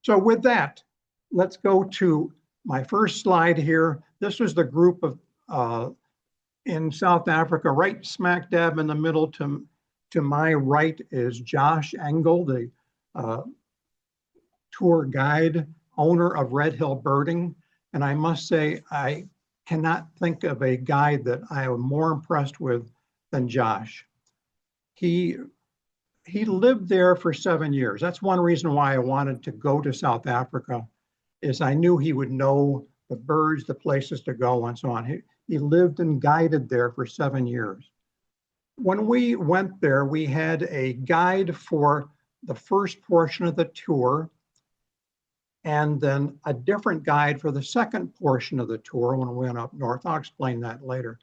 So with that, let's go to my first slide here. This was the group of in South Africa, right smack dab in the middle. To my right is Josh Engel, the tour guide, owner of Red Hill Birding. And I must say, I cannot think of a guide that I am more impressed with than Josh. He lived there for 7 years. That's one reason why I wanted to go to South Africa, is I knew he would know the birds, the places to go, and so on. He lived and guided there for 7 years. When we went there, we had a guide for the first portion of the tour, and then a different guide for the second portion of the tour when we went up north. I'll explain that later.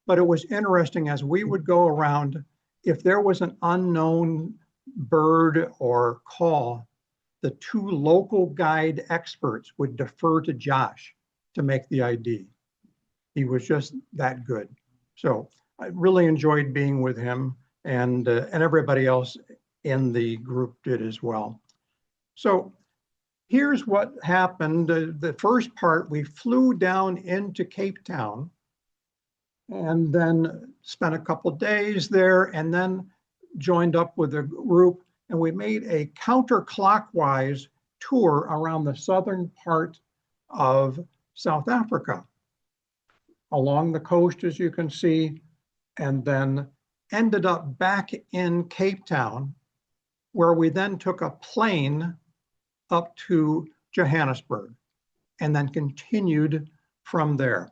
But it was interesting as we would go around, if there was an unknown bird or call, the two local guide experts would defer to Josh to make the ID. He was just that good. So I really enjoyed being with him, and everybody else in the group did as well. So here's what happened. The first part, we flew down into Cape Town and then spent a couple days there, and then joined up with a group, and we made a counterclockwise tour around the southern part of South Africa, along the coast, as you can see, and then ended up back in Cape Town, where we then took a plane up to Johannesburg and then continued from there.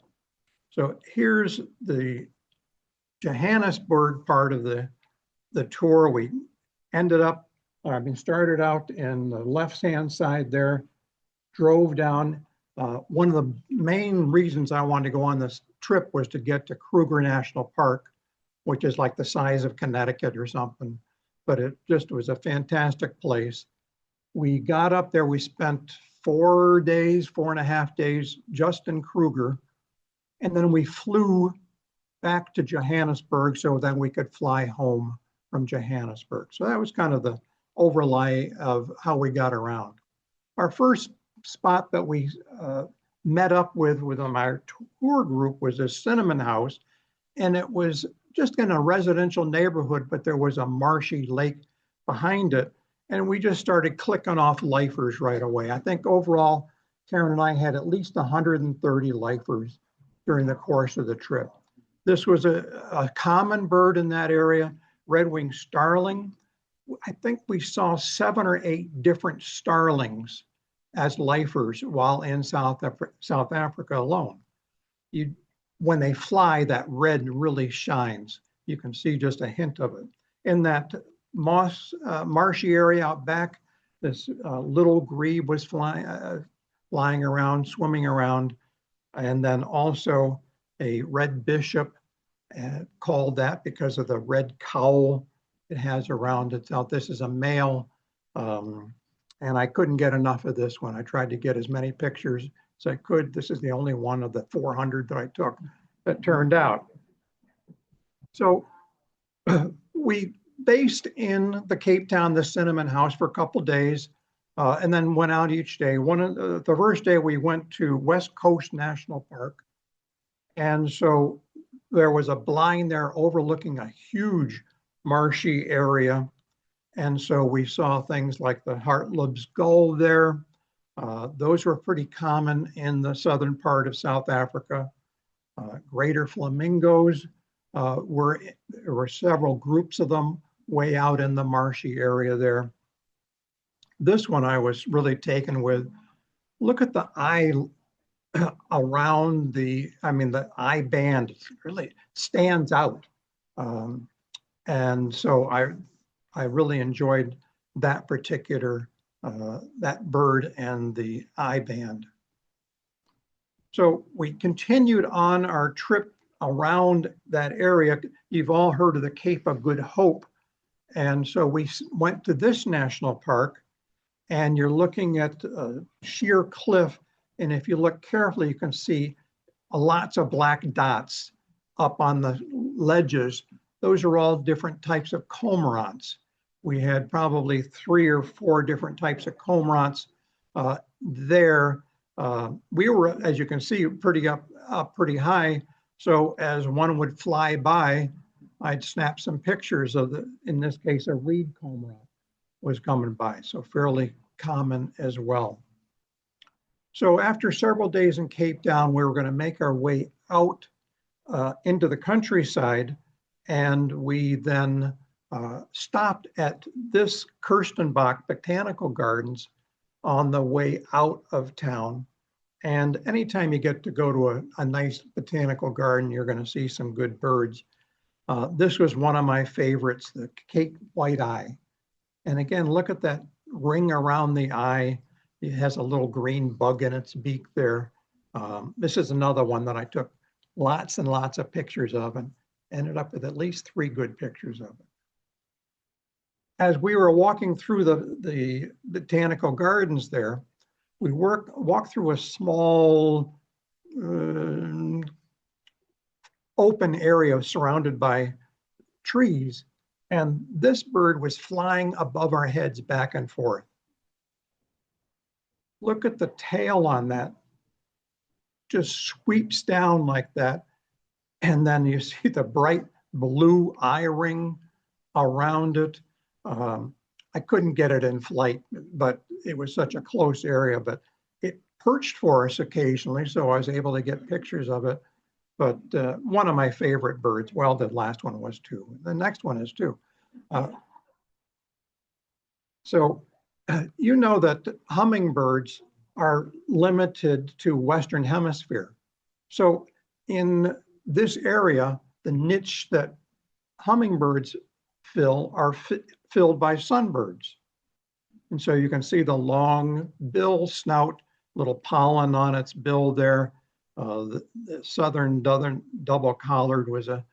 So here's the Johannesburg part of the tour. We ended up, started out in the left-hand side there, drove down. One of the main reasons I wanted to go on this trip was to get to Kruger National Park, which is like the size of Connecticut or something, but it just was a fantastic place. We got up there, we spent 4 days, 4.5 days just in Kruger, and then we flew back to Johannesburg so that we could fly home from Johannesburg. So that was kind of the overlay of how we got around. Our first spot that we met up with our tour group was a cinnamon house, and it was just in a residential neighborhood, but there was a marshy lake behind it, and we just started clicking off lifers right away. I think overall, Karen and I had at least 130 lifers during the course of the trip. This was a common bird in that area, red-winged starling. I think we saw 7 or 8 different starlings as lifers while in South Africa alone. When they fly, that red really shines. You can see just a hint of it. In that marshy area out back, this little grebe was flying around, swimming around, and then also a red bishop, called that because of the red cowl it has around itself. This is a male, and I couldn't get enough of this one. I tried to get as many pictures as I could. This is the only one of the 400 that I took that turned out. So we based in the Cape Town, the Cinnamon House, for a couple days, and then went out each day. The first day we went to West Coast National Park, and so there was a blind there overlooking a huge marshy area. And so we saw things like the Hartleb's gull there. Those were pretty common in the southern part of South Africa. Greater flamingos, there were several groups of them way out in the marshy area there. This one I was really taken with. Look at the eye around the eye band really stands out. And so I really enjoyed that particular, that bird and the eye band. So we continued on our trip around that area. You've all heard of the Cape of Good Hope. And so we went to this national park, and you're looking at a sheer cliff. And if you look carefully, you can see lots of black dots up on the ledges. Those are all different types of cormorants. We had probably 3 or 4 different types of cormorants. there. We were, as you can see, up pretty high. So as one would fly by, I'd snap some pictures of in this case, a reed comb was coming by. So fairly common as well. So after several days in Cape Town, we were going to make our way out into the countryside, and we then stopped at this Kirstenbach Botanical Gardens on the way out of town. And anytime you get to go to a nice botanical garden, you're going to see some good birds. This was one of my favorites, the Cape White-eye. And again, look at that ring around the eye. It has a little green bug in its beak there. This is another one that I took lots and lots of pictures of and ended up with at least 3 good pictures of it. As we were walking through the botanical gardens there, we walked through a small open area surrounded by trees, and this bird was flying above our heads back and forth. Look at the tail on that. Just sweeps down like that. And then you see the bright blue eye ring around it. I couldn't get it in flight, but it was such a close area, but it perched for us occasionally, so I was able to get pictures of it. But one of my favorite birds, well, the last one was too. The next one is too. So you know that hummingbirds are limited to Western Hemisphere. So in this area, the niche that hummingbirds fill are filled by sunbirds. And so you can see the long bill snout, little pollen on its bill there. The southern double-collared was a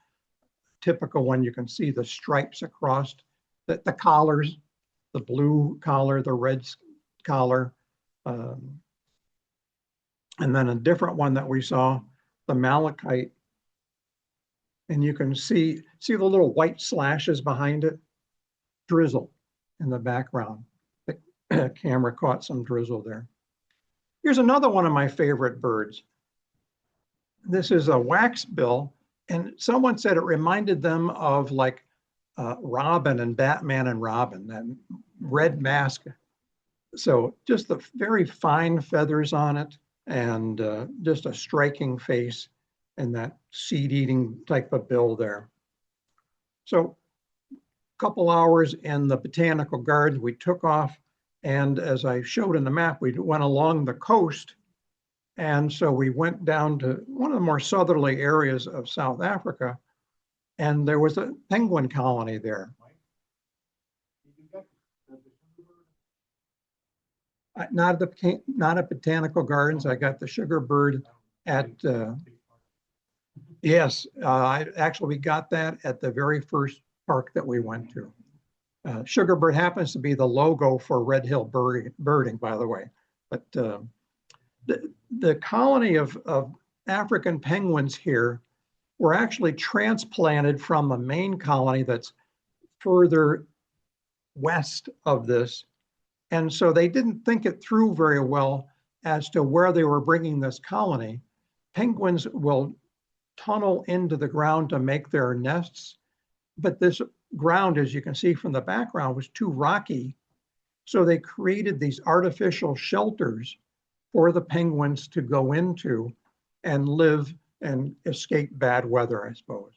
typical one. You can see the stripes across the collars, the blue collar, the red collar. And then a different one that we saw, the malachite. And you can see the little white slashes behind it, drizzle in the background. The camera caught some drizzle there. Here's another one of my favorite birds. This is a waxbill, and someone said it reminded them of like Robin and Batman and Robin, that red mask. So just the very fine feathers on it, and just a striking face and that seed-eating type of bill there. So a couple hours in the botanical garden, we took off, and as I showed in the map, we went along the coast. And so we went down to one of the more southerly areas of South Africa, and there was a penguin colony there. Not at botanical gardens. I got the sugar bird at, yes, actually we got that at the very first park that we went to. Sugar bird happens to be the logo for Red Hill Birding, by the way. But the colony of African penguins here were actually transplanted from a main colony that's further west of this. And so they didn't think it through very well as to where they were bringing this colony. Penguins will tunnel into the ground to make their nests, but this ground, as you can see from the background, was too rocky. So they created these artificial shelters for the penguins to go into and live and escape bad weather, I suppose.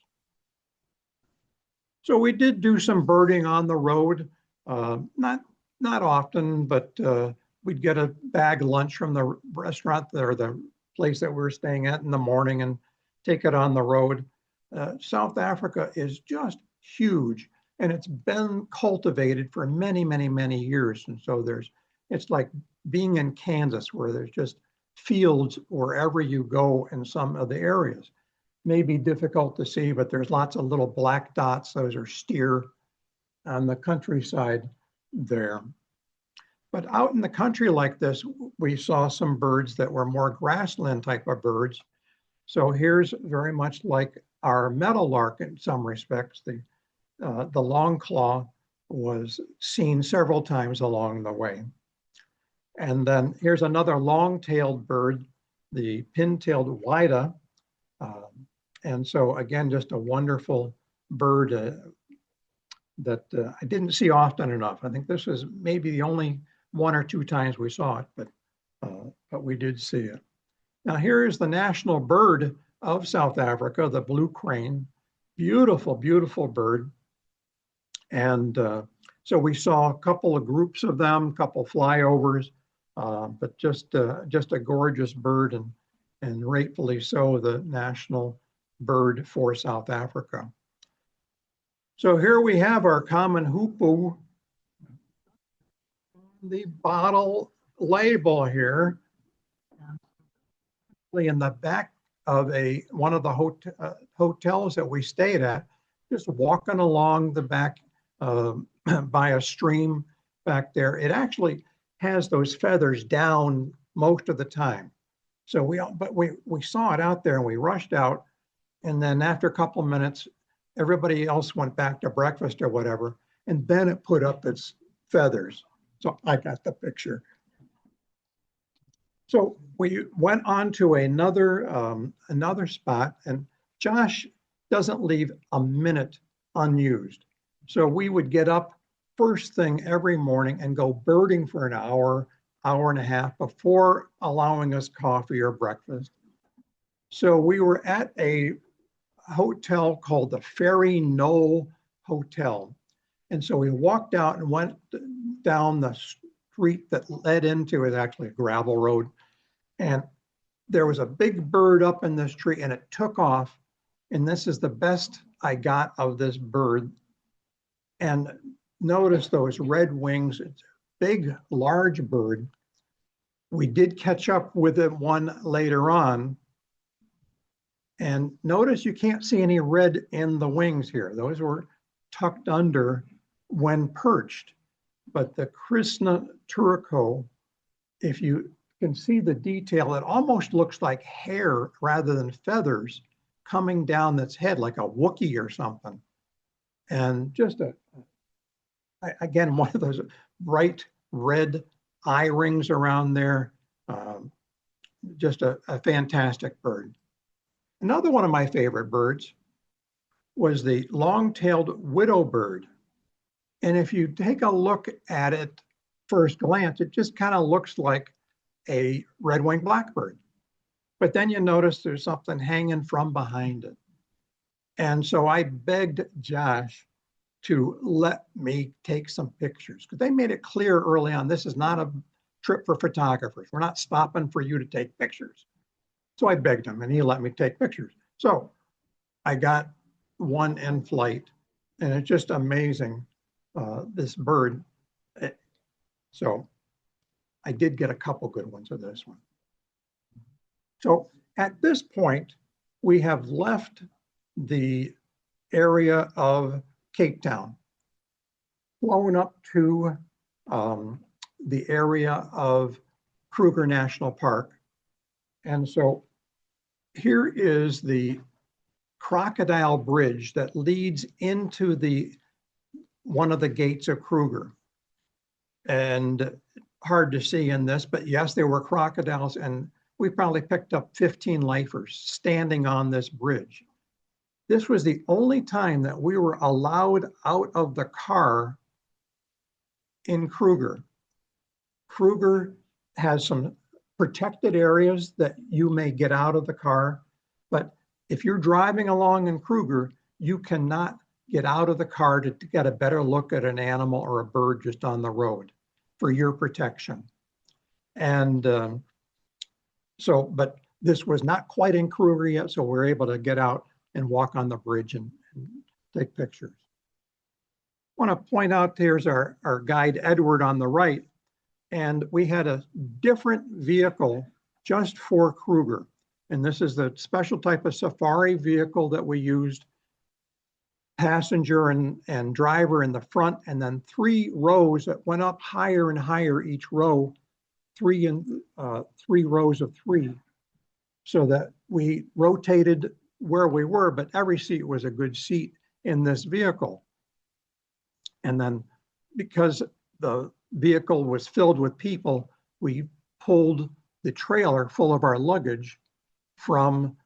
So we did do some birding on the road, not often, but we'd get a bag lunch from the restaurant or the place that we were staying at in the morning and take it on the road. South Africa is just huge, and it's been cultivated for many, many, many years. And so it's like being in Kansas, where there's just fields wherever you go in some of the areas. May be difficult to see, but there's lots of little black dots. Those are steer on the countryside there. But out in the country like this, we saw some birds that were more grassland type of birds. So here's very much like our meadowlark in some respects. The longclaw was seen several times along the way. And then here's another long-tailed bird, the pin-tailed whydah. And so again, just a wonderful bird that I didn't see often enough. I think this was maybe the only one or two times we saw it, but we did see it. Now here is the national bird of South Africa, the blue crane. Beautiful, beautiful bird. And so we saw a couple of groups of them, a couple flyovers, but just a gorgeous bird, and rightfully so, the national bird for South Africa. So here we have our common hoopoe. The bottle label here, in the back of one of the hotels that we stayed at, just walking along the back by a stream back there. It actually has those feathers down most of the time. So we saw it out there and we rushed out. And then after a couple of minutes, everybody else went back to breakfast or whatever. And then it put up its feathers. So I got the picture. So we went on to another spot, and Josh doesn't leave a minute unused. So we would get up first thing every morning and go birding for an hour, hour and a half before allowing us coffee or breakfast. So we were at a hotel called the Ferry Knoll Hotel. And so we walked out and went down the street that led into it, actually a gravel road. And there was a big bird up in this tree and it took off. And this is the best I got of this bird. And notice those red wings. It's a big, large bird. We did catch up with it one later on. And notice you can't see any red in the wings here. Those were tucked under when perched. But the Krishna Turco, if you can see the detail, it almost looks like hair rather than feathers coming down its head like a Wookiee or something. And just again, one of those bright red eye rings around there. Just a fantastic bird. Another one of my favorite birds was the long-tailed widow bird. And if you take a look at it first glance, it just kind of looks like a red-winged blackbird. But then you notice there's something hanging from behind it. And so I begged Josh to let me take some pictures, because they made it clear early on, this is not a trip for photographers. We're not stopping for you to take pictures. So I begged him and he let me take pictures. So I got one in flight and it's just amazing, this bird. So I did get a couple good ones of this one. So at this point, we have left the area of Cape Town, flown up to the area of Kruger National Park. And so here is the crocodile bridge that leads into one of the gates of Kruger. And hard to see in this, but yes, there were crocodiles, and we probably picked up 15 lifers standing on this bridge. This was the only time that we were allowed out of the car in Kruger. Kruger has some protected areas that you may get out of the car, but if you're driving along in Kruger, you cannot get out of the car to get a better look at an animal or a bird just on the road for your protection. And but this was not quite in Kruger yet, so we're able to get out and walk on the bridge and take pictures. I want to point out here's our guide Edward on the right, and we had a different vehicle just for Kruger. And this is the special type of safari vehicle that we used, passenger and driver in the front, and then 3 rows that went up higher and higher each row, 3 rows of 3, so that we rotated where we were, but every seat was a good seat in this vehicle. And then because the vehicle was filled with people, we pulled the trailer full of our luggage from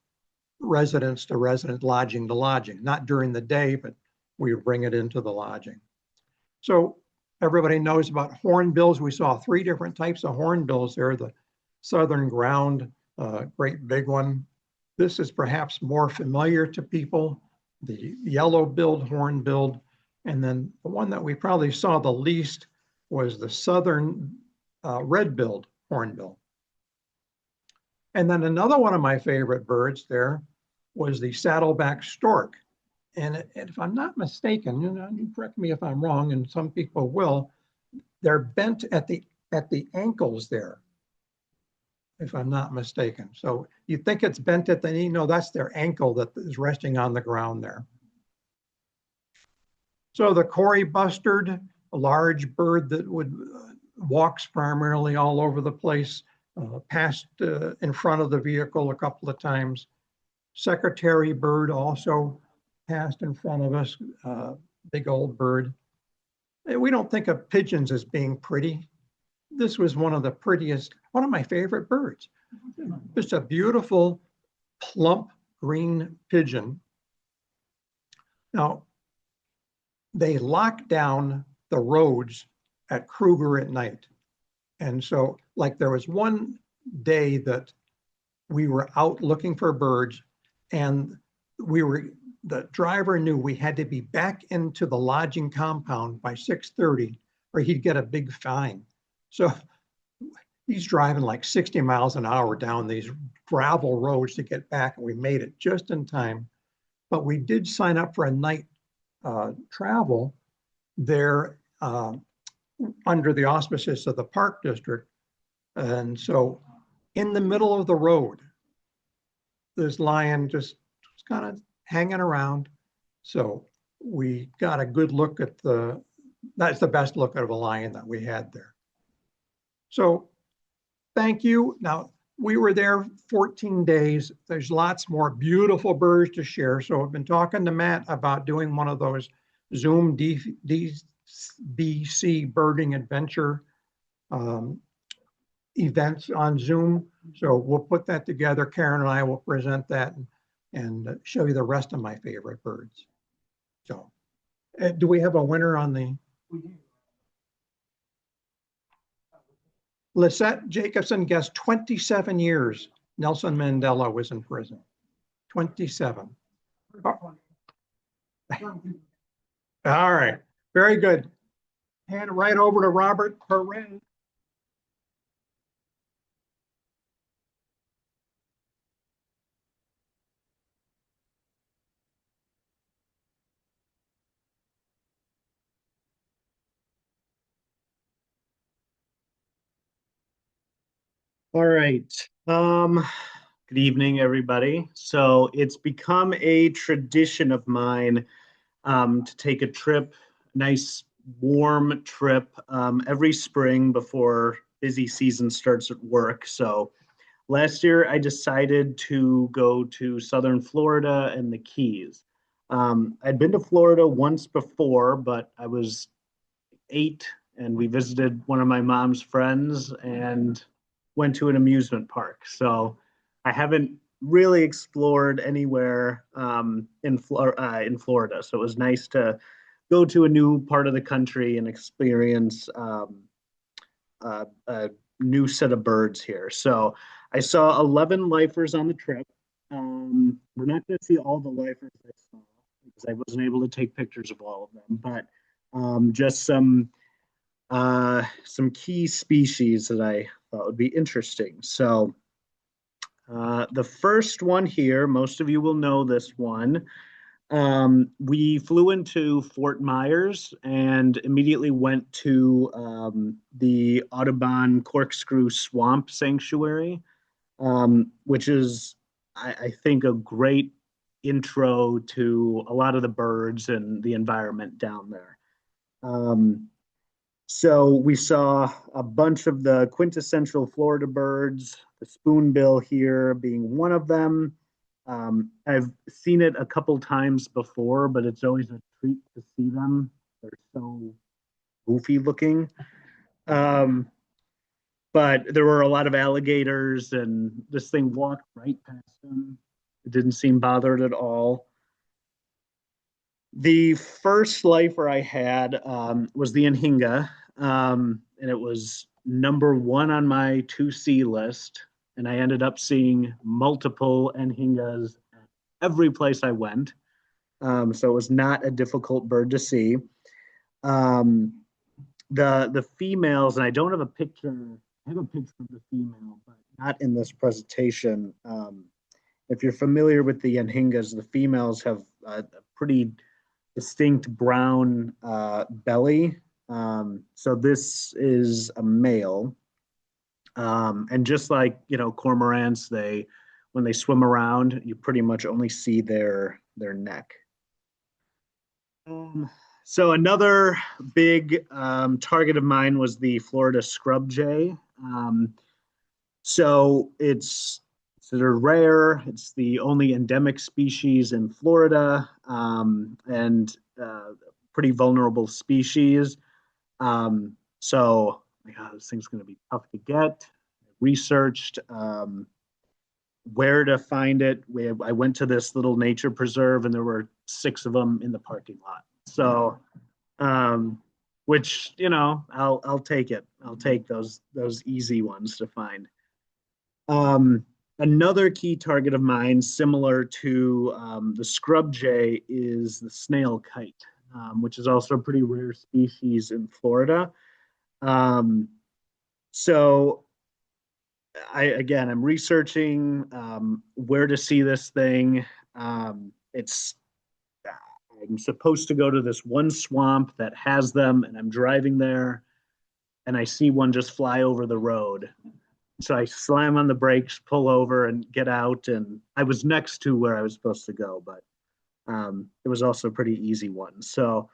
residence to resident, lodging to lodging, not during the day, but we would bring it into the lodging. So everybody knows about hornbills. We saw 3 different types of hornbills there, the southern ground, great big one. This is perhaps more familiar to people, the yellow-billed hornbill. And then the one that we probably saw the least was the southern red-billed hornbill. And then another one of my favorite birds there was the saddleback stork. And if I'm not mistaken, you correct me if I'm wrong, and some people will, they're bent at the ankles there, if I'm not mistaken. So you think it's bent at the knee? No, that's their ankle that is resting on the ground there. So the Cory bustard, a large bird that walks primarily all over the place, passed in front of the vehicle a couple of times. Secretary bird also passed in front of us, big old bird. We don't think of pigeons as being pretty. This was one of the prettiest, one of my favorite birds. Just a beautiful, plump green pigeon. Now, they lock down the roads at Kruger at night. And so, like, there was one day that we were out looking for birds, and the driver knew we had to be back into the lodging compound by 6:30 or he'd get a big fine. So he's driving like 60 miles an hour down these gravel roads to get back, and we made it just in time. But we did sign up for a night travel there under the auspices of the Park District. And so in the middle of the road, this lion just was kind of hanging around. So we got a good look at that's the best look at a lion that we had there. So thank you. Now, we were there 14 days. There's lots more beautiful birds to share. So I've been talking to Matt about doing one of those Zoom DBC birding adventure events on Zoom. So we'll put that together. Karen and I will present that and show you the rest of my favorite birds. So do we have a winner on the? Lisette Jacobson guessed 27 years Nelson Mandela was in prison. 27. Oh. All right, very good. Hand it right over to Robert Perrin. All right. Good evening, everybody. So it's become a tradition of mine to take a trip, nice warm trip, every spring before busy season starts at work. So last year I decided to go to Southern Florida and the Keys. I'd been to Florida once before, but I was 8 and we visited one of my mom's friends and went to an amusement park. So I haven't really explored anywhere in Florida. So it was nice to go to a new part of the country and experience a new set of birds here. So I saw 11 lifers on the trip. We're not going to see all the lifers I saw because I wasn't able to take pictures of all of them, but just some key species that I thought would be interesting. So the first one here, most of you will know this one. We flew into Fort Myers and immediately went to the Audubon Corkscrew Swamp Sanctuary, which is, I think, a great intro to a lot of the birds and the environment down there. So we saw a bunch of the quintessential Florida birds, the spoonbill here being one of them. I've seen it a couple times before, but it's always a treat to see them. They're so goofy looking. but there were a lot of alligators, and this thing walked right past them. It didn't seem bothered at all. The first lifer I had was the Anhinga, and it was number one on my 2C list. And I ended up seeing multiple Anhingas every place I went. So it was not a difficult bird to see. Um, the females, and I don't have a picture. I have a picture of the female, but not in this presentation. If you're familiar with the Anhingas, the females have a pretty distinct brown belly. So this is a male. And just like, cormorants, when they swim around, you pretty much only see their neck. So another big target of mine was the Florida scrub jay. So it's considered rare. It's the only endemic species in Florida, and pretty vulnerable species. So, my God, this thing's going to be tough to get. Researched where to find it. I went to this little nature preserve, and there were 6 of them in the parking lot. So, which I'll take it. I'll take those easy ones to find. Another key target of mine, similar to the scrub jay, is the snail kite, which is also a pretty rare species in Florida. So I'm researching where to see this thing. I'm supposed to go to this one swamp that has them, and I'm driving there, and I see one just fly over the road. So I slam on the brakes, pull over, and get out. And I was next to where I was supposed to go, but it was also a pretty easy one. So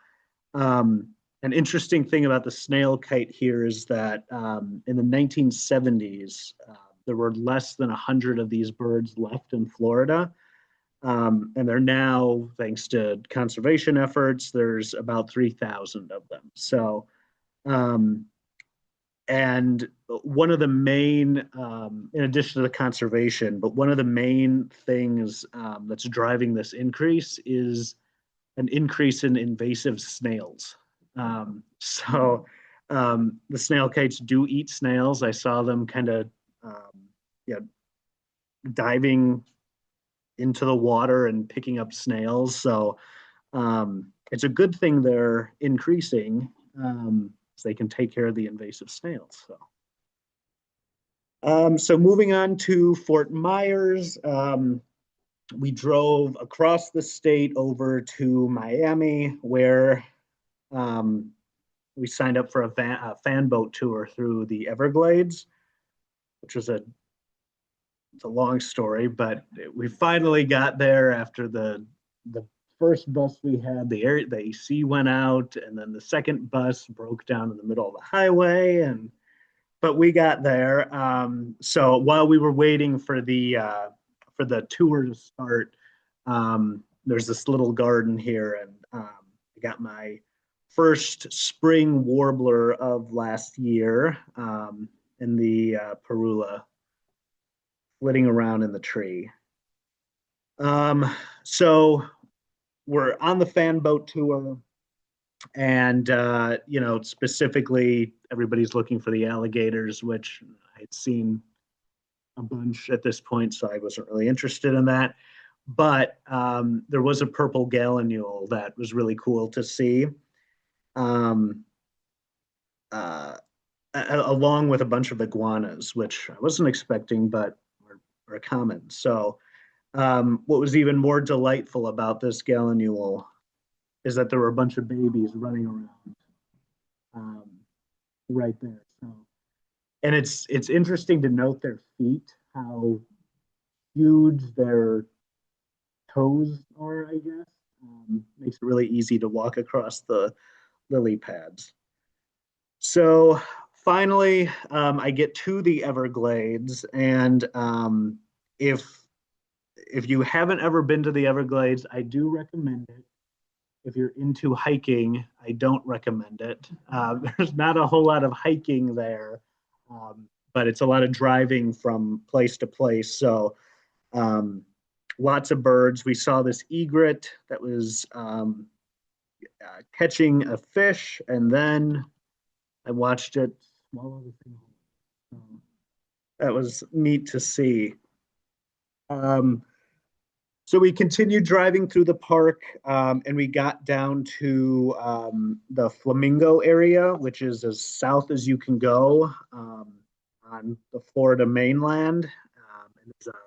an interesting thing about the snail kite here is that in the 1970s, there were less than 100 of these birds left in Florida. And they're now, thanks to conservation efforts, there's about 3,000 of them. So, and one of the main, in addition to the conservation, but one of the main things that's driving this increase is an increase in invasive snails. So the snail kites do eat snails. I saw them kind of diving into the water and picking up snails. So it's a good thing they're increasing. So they can take care of the invasive snails. So moving on to Fort Myers, we drove across the state over to Miami, where we signed up for a fan boat tour through the Everglades, which was it's a long story, but we finally got there after the first bus we had, the AC went out, and then the second bus broke down in the middle of the highway, but we got there. So while we were waiting for the tour to start, there's this little garden here, and I got my first spring warbler of last year in the Parula, flitting around in the tree. So we're on the fan boat tour, and specifically everybody's looking for the alligators, which I had seen a bunch at this point, so I wasn't really interested in that. But there was a purple gallinule that was really cool to see, along with a bunch of iguanas, which I wasn't expecting, but are common. So what was even more delightful about this gallinule is that there were a bunch of babies running around right there. So, and it's interesting to note their feet, how huge their toes are, I guess. Makes it really easy to walk across the lily pads. So finally, I get to the Everglades, and if you haven't ever been to the Everglades, I do recommend it. If you're into hiking, I don't recommend it. There's not a whole lot of hiking there, but it's a lot of driving from place to place. So um, lots of birds. We saw this egret that was catching a fish, and then I watched it swallow the thing. That was neat to see. Um, so we continued driving through the park, and we got down to the Flamingo area, which is as south as you can go on the Florida mainland. And there's a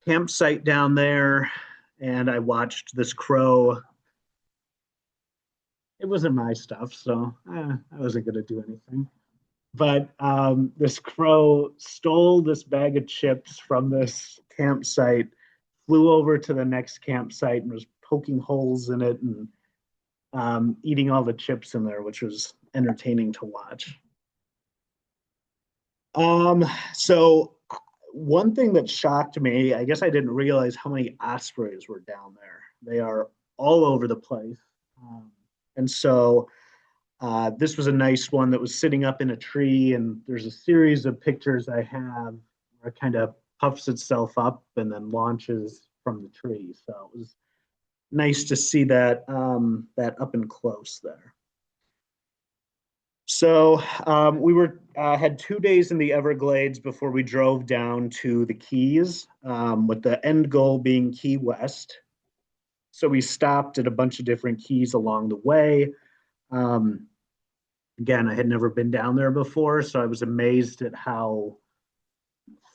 campsite down there, and I watched this crow. It wasn't my stuff, so I wasn't going to do anything. But this crow stole this bag of chips from this campsite, flew over to the next campsite, and was poking holes in it and eating all the chips in there, which was entertaining to watch. So one thing that shocked me, I guess I didn't realize how many ospreys were down there. They are all over the place. And so this was a nice one that was sitting up in a tree, and there's a series of pictures I have where it kind of puffs itself up and then launches from the tree. So it was nice to see that that up and close there. So we were had 2 days in the Everglades before we drove down to the Keys, with the end goal being Key West. So we stopped at a bunch of different keys along the way. Um, Again, I had never been down there before, so I was amazed at how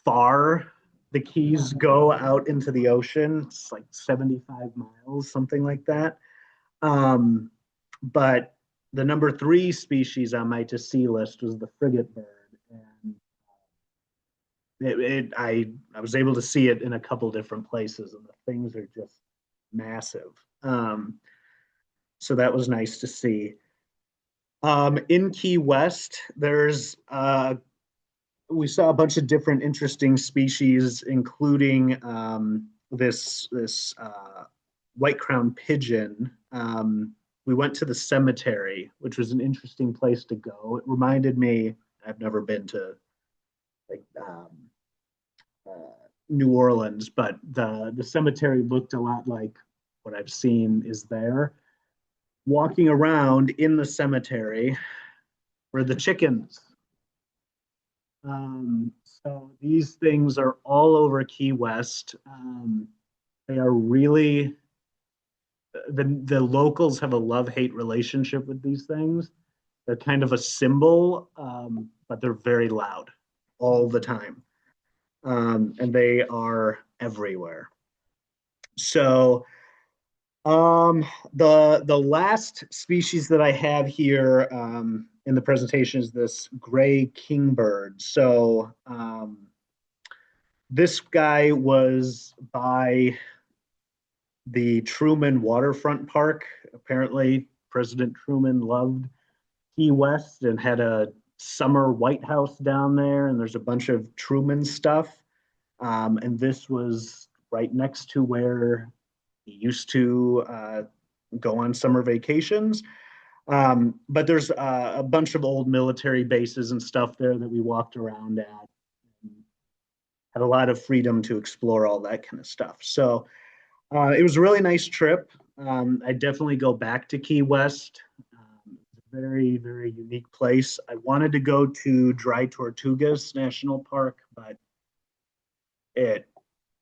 far the Keys go out into the ocean. It's like 75 miles, something like that. Um, but the number 3 species on my to see list was the frigate bird, and I was able to see it in a couple different places, and the things are just massive. So that was nice to see. In Key West, we saw a bunch of different interesting species, including this white crowned pigeon. We went to the cemetery, which was an interesting place to go. It reminded me, I've never been to like New Orleans, but the cemetery looked a lot like what I've seen is there. Walking around in the cemetery were the chickens. So these things are all over Key West. They are really the locals have a love-hate relationship with these things. They're kind of a symbol, but they're very loud all the time, and they are everywhere. So the last species that I have here in the presentation is this gray kingbird. So this guy was by the Truman Waterfront Park. Apparently, President Truman loved Key West and had a summer White House down there, and there's a bunch of Truman stuff. And this was right next to where he used to go on summer vacations. But there's a bunch of old military bases and stuff there that we walked around at. Had a lot of freedom to explore all that kind of stuff. So it was a really nice trip. I definitely go back to Key West. It's a very, very unique place. I wanted to go to Dry Tortugas National Park, but it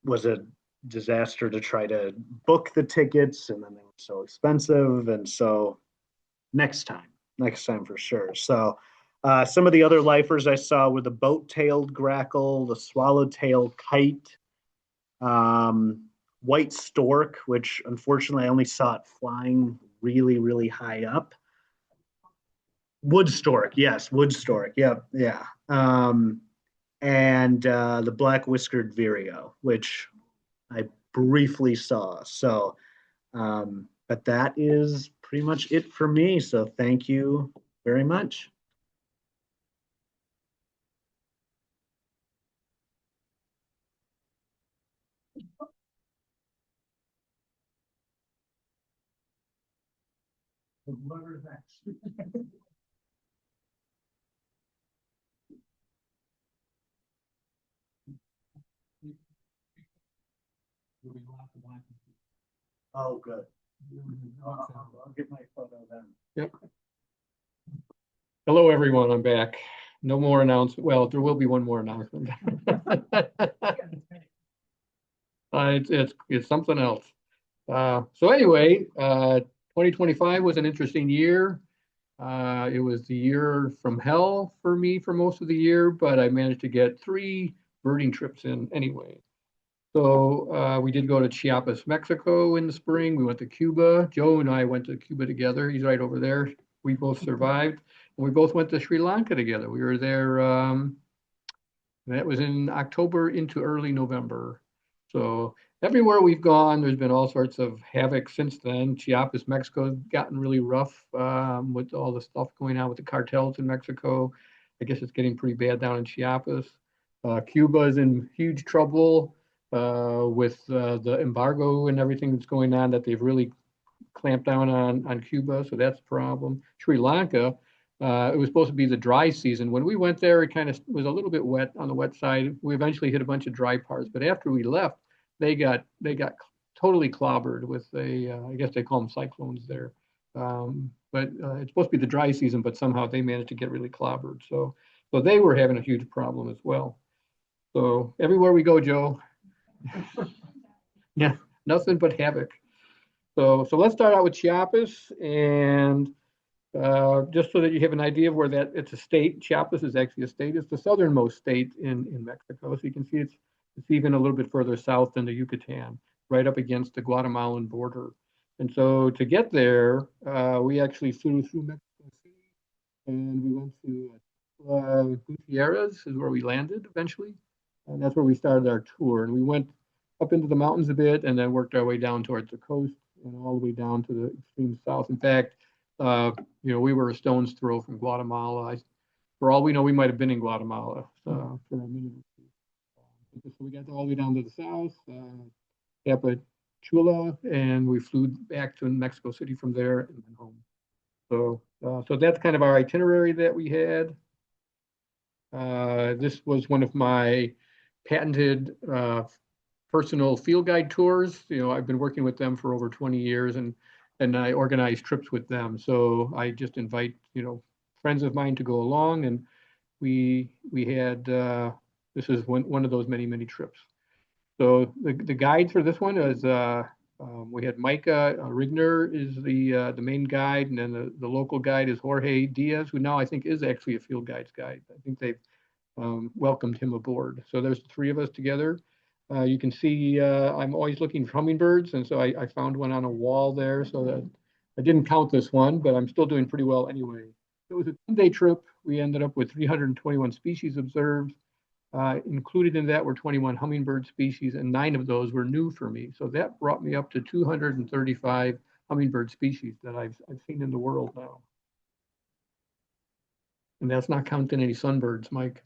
was a disaster to try to book the tickets, and then they were so expensive. And so next time for sure. So some of the other lifers I saw were the boat-tailed grackle, the swallow-tailed kite, white stork, which unfortunately I only saw it flying really, really high up. Wood stork, yes, wood stork. Yep, yeah. And the black whiskered vireo, which I briefly saw. So, but that is pretty much it for me. So thank you very much. Oh, good. I'll get my photo then. Yep. Hello, everyone. I'm back. No more announcement. Well, there will be one more announcement. It's something else. So anyway, 2025 was an interesting year. It was the year from hell for me for most of the year, but I managed to get 3 birding trips in anyway. So we did go to Chiapas, Mexico in the spring. We went to Cuba. Joe and I went to Cuba together. He's right over there. We both survived. And we both went to Sri Lanka together. We were there, that was in October into early November. So everywhere we've gone, there's been all sorts of havoc since then. Chiapas, Mexico has gotten really rough with all the stuff going on with the cartels in Mexico. I guess it's getting pretty bad down in Chiapas. Cuba is in huge trouble with the embargo and everything that's going on, that they've really clamped down on Cuba. So that's a problem. Sri Lanka, it was supposed to be the dry season. When we went there, it kind of was a little bit wet on the wet side. We eventually hit a bunch of dry parts, but after we left, they got totally clobbered with I guess they call them cyclones there. But it's supposed to be the dry season, but somehow they managed to get really clobbered. So they were having a huge problem as well. So everywhere we go, Joe, yeah, nothing but havoc. So let's start out with Chiapas, and just so that you have an idea of where it's a state. Chiapas is actually a state. It's the southernmost state in Mexico. So you can see it's even a little bit further south than the Yucatan, right up against the Guatemalan border. And so to get there, we actually flew through Mexico City, and we went to Gutierrez is where we landed eventually. And that's where we started our tour. And we went up into the mountains a bit and then worked our way down towards the coast and all the way down to the extreme south. In fact, we were a stone's throw from Guatemala. For all we know, we might have been in Guatemala for a minute. So we got all the way down to the south, Tapachula, and we flew back to Mexico City from there and went home. So that's kind of our itinerary that we had. This was one of my patented personal field guide tours. I've been working with them for over 20 years, and I organize trips with them. So I just invite friends of mine to go along, and we had this is one of those many trips. So the guide for this one is we had Micah Rigner is the main guide, and then the local guide is Jorge Diaz, who now I think is actually a field guides guide. I think they've welcomed him aboard. So there's the 3 of us together. You can see I'm always looking for hummingbirds, and so I found one on a wall there. So that I didn't count this one, but I'm still doing pretty well anyway. It was a 10-day trip. We ended up with 321 species observed. Included in that were 21 hummingbird species, and 9 of those were new for me. So that brought me up to 235 hummingbird species that I've seen in the world now. And that's not counting any sunbirds, Mike.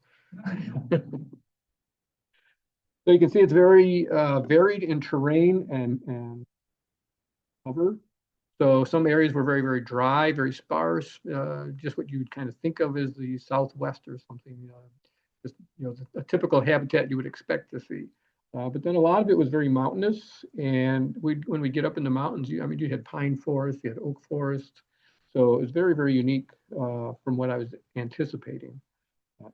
So you can see it's very varied in terrain and cover. So some areas were very dry, very sparse, just what you would kind of think of as the Southwest or something. Just a typical habitat you would expect to see. But then a lot of it was very mountainous, and when we get up in the mountains, you had pine forest, you had oak forest, so it was very unique from what I was anticipating.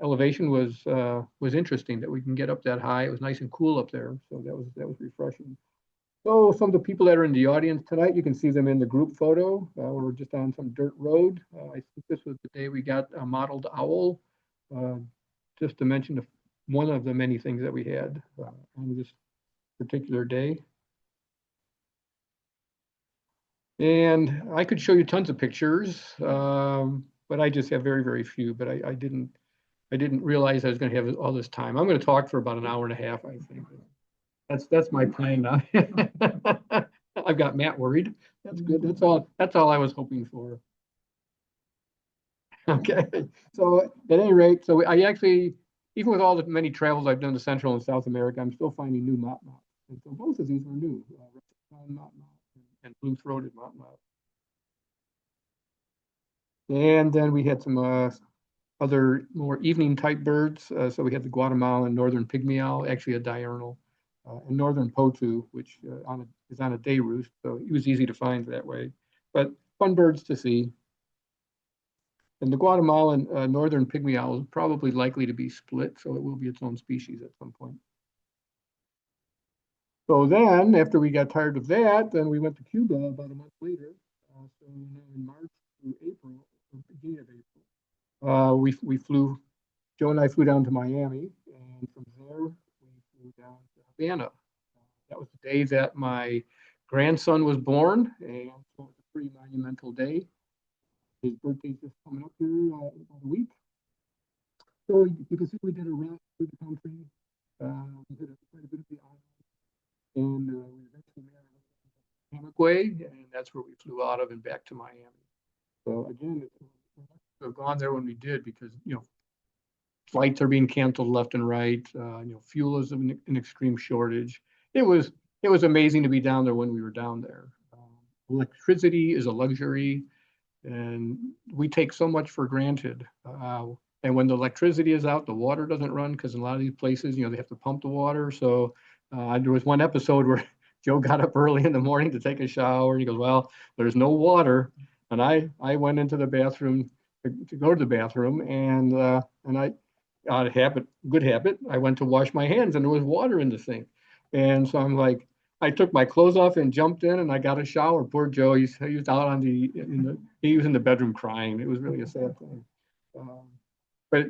Elevation was interesting that we can get up that high. It was nice and cool up there, so that was refreshing. So some of the people that are in the audience tonight, you can see them in the group photo. We're just on some dirt road. I think this was the day we got a mottled owl, just to mention one of the many things that we had on this particular day. And I could show you tons of pictures, but I just have very few. But I didn't realize I was going to have all this time. I'm going to talk for about an hour and a half, I think. That's my plan now. I've got Matt worried. That's good. That's all I was hoping for. Okay. So at any rate, so I actually, even with all the many travels I've done to Central and South America, I'm still finding new mountain moths. And so both of these were new, mountain moth and blue-throated mountain moth. And then we had some other more evening type birds. So we had the Guatemalan northern pygmy owl, actually a diurnal. and northern Potu, which is on a day roost. So he was easy to find that way. But fun birds to see. And the Guatemalan northern pygmy owl is probably likely to be split, so it will be its own species at some point. So then, after we got tired of that, then we went to Cuba about a month later. So in March through April, or beginning of April, we flew. Joe and I flew down to Miami, and from there we flew down to Havana. That was the day that my grandson was born, and so it was a pretty monumental day. His birthday's just coming up here in about a week. So you can see we did a route through the country. We did quite a bit of the island. And we eventually made our Camagüey, and that's where we flew out of and back to Miami. So again, we're lucky to have gone there when we did because, flights are being canceled left and right. Fuel is an extreme shortage. It was amazing to be down there when we were down there. Electricity is a luxury, and we take so much for granted. And when the electricity is out, the water doesn't run because in a lot of these places, they have to pump the water. So there was one episode where Joe got up early in the morning to take a shower. And he goes, well, there's no water. And I went into the bathroom to go to the bathroom. And I, out of habit, good habit, I went to wash my hands and there was water in the sink. And so I'm like, I took my clothes off and jumped in and I got a shower. Poor Joe, he was out on he was in the bedroom crying. It was really a sad thing. But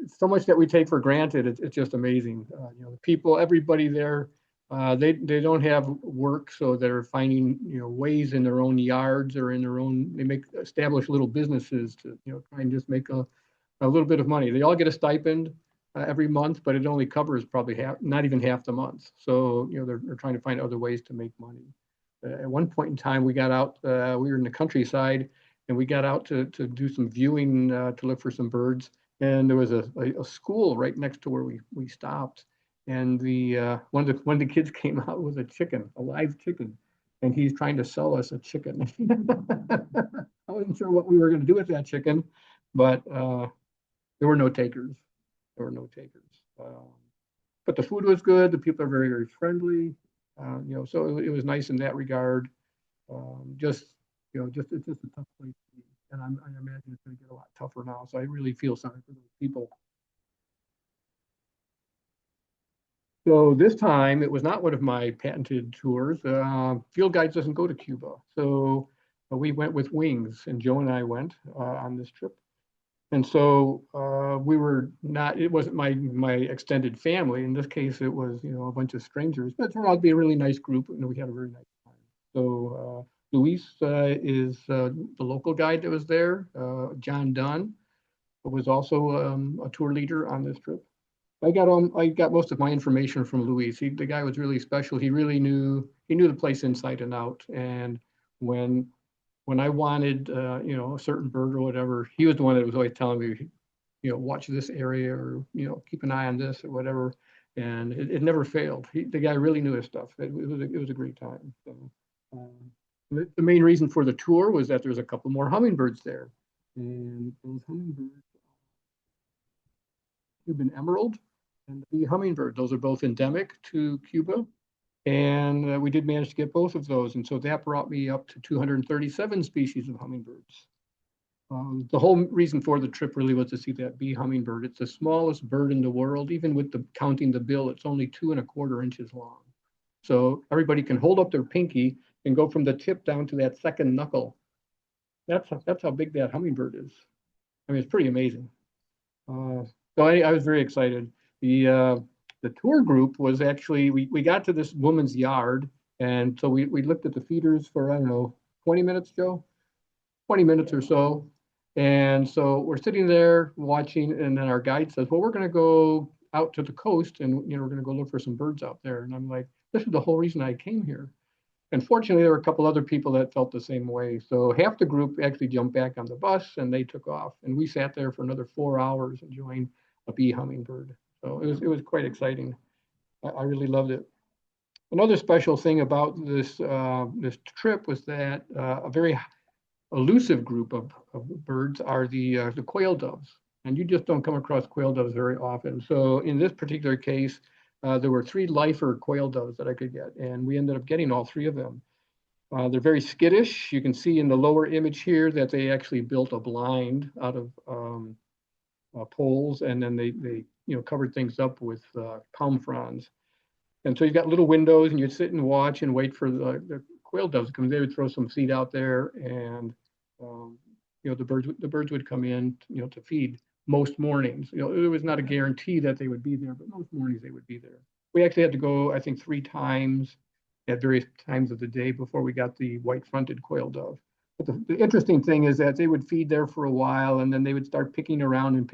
so much that we take for granted, it's just amazing. The people, everybody there, they don't have work, so they're finding ways in their own yards or in their own. They establish little businesses to try and just make a little bit of money. They all get a stipend every month, but it only covers probably not even half the month. So they're trying to find other ways to make money. At one point in time, we got out. We were in the countryside, and we got out to do some viewing to look for some birds. And there was a school right next to where we stopped, and one of the kids came out with a chicken, a live chicken, and he's trying to sell us a chicken. I wasn't sure what we were going to do with that chicken, but there were no takers. There were no takers. But the food was good. The people are very, very friendly. So it was nice in that regard. It's just a tough place to be. And I imagine it's going to get a lot tougher now. So I really feel sorry for those people. So this time it was not one of my patented tours. Field Guides doesn't go to Cuba. So we went with Wings, and Joe and I went on this trip. And so it wasn't my extended family. In this case, it was, a bunch of strangers, but it turned out to be a really nice group, and we had a very nice time. So Luis is the local guide that was there. John Dunn was also a tour leader on this trip. I got most of my information from Luis. The guy was really special. He really knew the place inside and out. And when I wanted a certain bird or whatever, he was the one that was always telling me, watch this area or keep an eye on this or whatever. And it never failed. The guy really knew his stuff. It was a great time. So, the main reason for the tour was that there's a couple more hummingbirds there, and those hummingbirds, Cuban emerald and the hummingbird, those are both endemic to Cuba, and we did manage to get both of those, and so that brought me up to 237 species of hummingbirds. The whole reason for the trip really was to see that bee hummingbird. It's the smallest bird in the world, even with counting the bill. It's only 2¼ inches long. So everybody can hold up their pinky and go from the tip down to that second knuckle. That's how big that hummingbird is. I mean, it's pretty amazing. So I was very excited. The tour group was actually, we got to this woman's yard, and so we looked at the feeders for, I don't know, 20 minutes, Joe? 20 minutes or so. And so we're sitting there watching, and then our guide says, well, we're going to go out to the coast, and we're going to go look for some birds out there. And I'm like, this is the whole reason I came here. And fortunately, there were a couple other people that felt the same way. So half the group actually jumped back on the bus and they took off. And we sat there for another 4 hours enjoying a bee hummingbird. So it was quite exciting. I really loved it. Another special thing about this trip was that a very elusive group of birds are the quail doves. And you just don't come across quail doves very often. So in this particular case, there were 3 lifer quail doves that I could get, and we ended up getting all 3 of them. They're very skittish. You can see in the lower image here that they actually built a blind out of poles, and then they covered things up with palm fronds. And so you've got little windows, and you'd sit and watch and wait for the quail doves to come. They would throw some seed out there, and the birds would come in, to feed most mornings. It was not a guarantee that they would be there, but most mornings they would be there. We actually had to go, I think, 3 times at various times of the day before we got the white-fronted quail dove. But the interesting thing is that they would feed there for a while, and then they would start picking around, and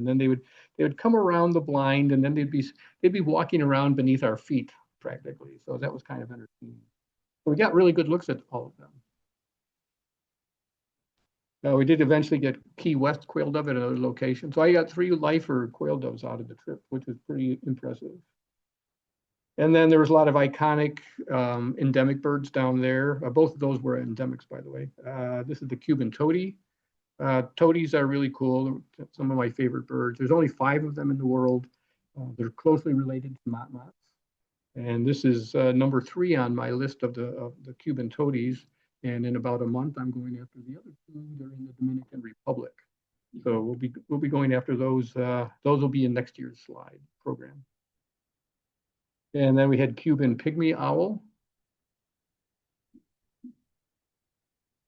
then they would come around the blind, and then they'd be walking around beneath our feet practically. So that was kind of entertaining. So we got really good looks at all of them. We did eventually get Key West quail dove at another location. So I got 3 lifer quail doves out of the trip, which was pretty impressive. And then there was a lot of iconic endemic birds down there. Both of those were endemics, by the way. This is the Cuban tody. Toadies are really cool. Some of my favorite birds. There's only 5 of them in the world. They're closely related to motmots. And this is number 3 on my list of the Cuban toadies. And in about a month, I'm going after the other 2. They're in the Dominican Republic. So we'll be going after those. Those will be in next year's slide program. And then we had Cuban pygmy owl.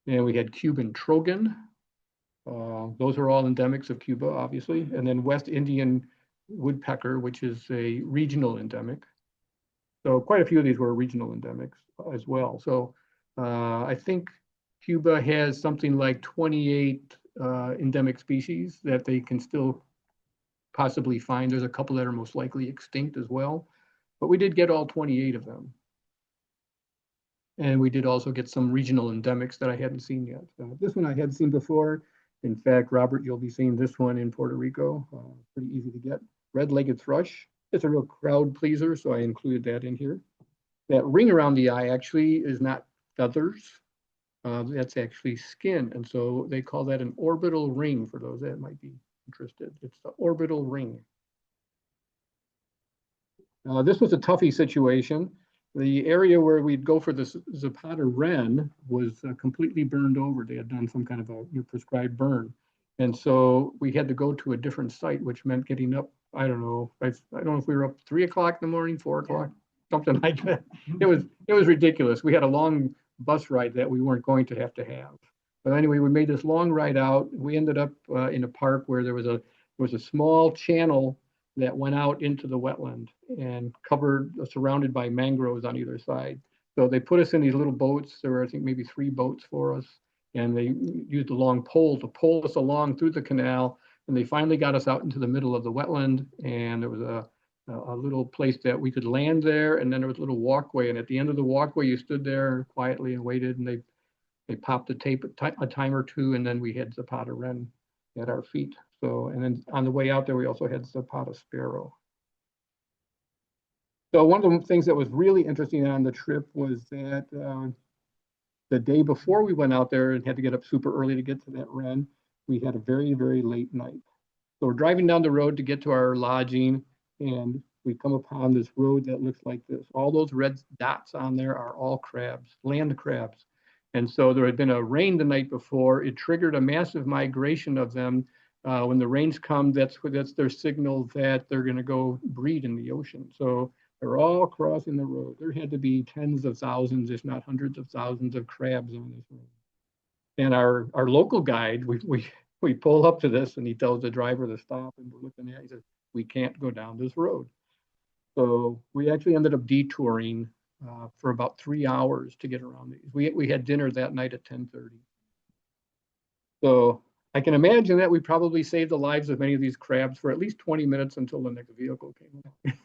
And we had Cuban trogon. Those are all endemics of Cuba, obviously. And then West Indian woodpecker, which is a regional endemic. So quite a few of these were regional endemics as well. So I think Cuba has something like 28 endemic species that they can still possibly find. There's a couple that are most likely extinct as well. But we did get all 28 of them. And we did also get some regional endemics that I hadn't seen yet. This one I had seen before. In fact, Robert, you'll be seeing this one in Puerto Rico. Pretty easy to get. Red-legged thrush. It's a real crowd pleaser, so I included that in here. That ring around the eye actually is not feathers. That's actually skin. And so they call that an orbital ring for those that might be interested. It's the orbital ring. This was a toughie situation. The area where we'd go for the Zapata wren was completely burned over. They had done some kind of a prescribed burn. And so we had to go to a different site, which meant getting up, I don't know if we were up 3 o'clock in the morning, 4 o'clock, something like that. It was ridiculous. We had a long bus ride that we weren't going to have. But anyway, we made this long ride out. We ended up in a park where there was a small channel that went out into the wetland and surrounded by mangroves on either side. So they put us in these little boats. There were, I think, maybe 3 boats for us. And they used a long pole to pull us along through the canal. And they finally got us out into the middle of the wetland. And there was a little place that we could land there. And then there was a little walkway. And at the end of the walkway, you stood there quietly and waited. And they popped a tape a time or 2. And then we had Zapata wren at our feet. So, and then on the way out there, we also had Zapata sparrow. So one of the things that was really interesting on the trip was that the day before we went out there and had to get up super early to get to that wren, we had a very, very late night. So we're driving down the road to get to our lodging, and we come upon this road that looks like this. All those red dots on there are all crabs, land crabs. And so there had been a rain the night before. It triggered a massive migration of them. When the rains come, that's their signal that they're going to go breed in the ocean. So they're all crossing the road. There had to be tens of thousands, if not hundreds of thousands of crabs on this road. And our local guide, we pull up to this and he tells the driver to stop, and we're looking at it. He says, we can't go down this road. So we actually ended up detouring for about 3 hours to get around these. We had dinner that night at 10:30. So I can imagine that we probably saved the lives of many of these crabs for at least 20 minutes until the next vehicle came along.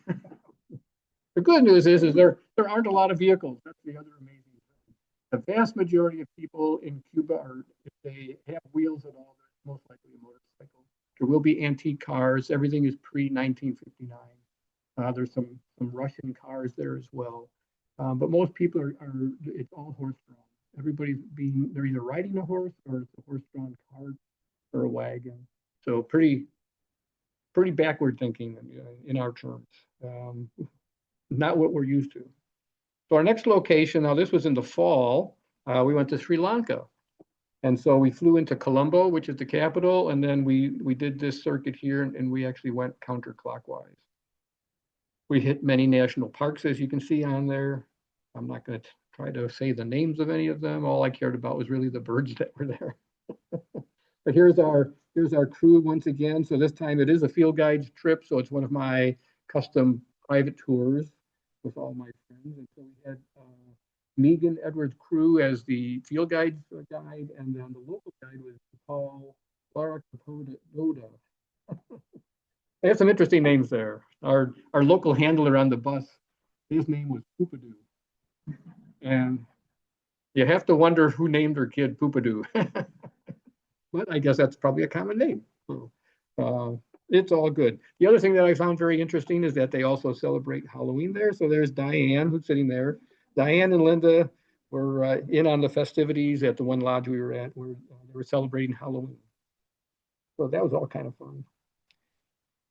The good news is there aren't a lot of vehicles. That's the other amazing thing. The vast majority of people in Cuba are, if they have wheels at all, they're most likely a motorcycle. There will be antique cars. Everything is pre-1959. There's some Russian cars there as well. But most people it's all horse-drawn. They're either riding a horse or it's a horse-drawn cart or a wagon. So pretty pretty backward thinking in our terms. Not what we're used to. So our next location, now this was in the fall, we went to Sri Lanka. And so we flew into Colombo, which is the capital, and then we did this circuit here, and we actually went counterclockwise. We hit many national parks, as you can see on there. I'm not going to try to say the names of any of them. All I cared about was really the birds that were there. But here's our crew once again. So this time it is a field guides trip, so it's one of my custom private tours with all my friends. And so we had Megan Edwards' crew as the field guide, and then the local guide was Paul Lara Capoda. They have some interesting names there. Our local handler on the bus, his name was Poopadoo. And you have to wonder who named their kid Poopadoo. But I guess that's probably a common name. So it's all good. The other thing that I found very interesting is that they also celebrate Halloween there. So there's Diane, who's sitting there. Diane and Linda were in on the festivities at the one lodge we were at, where they were celebrating Halloween. So that was all kind of fun.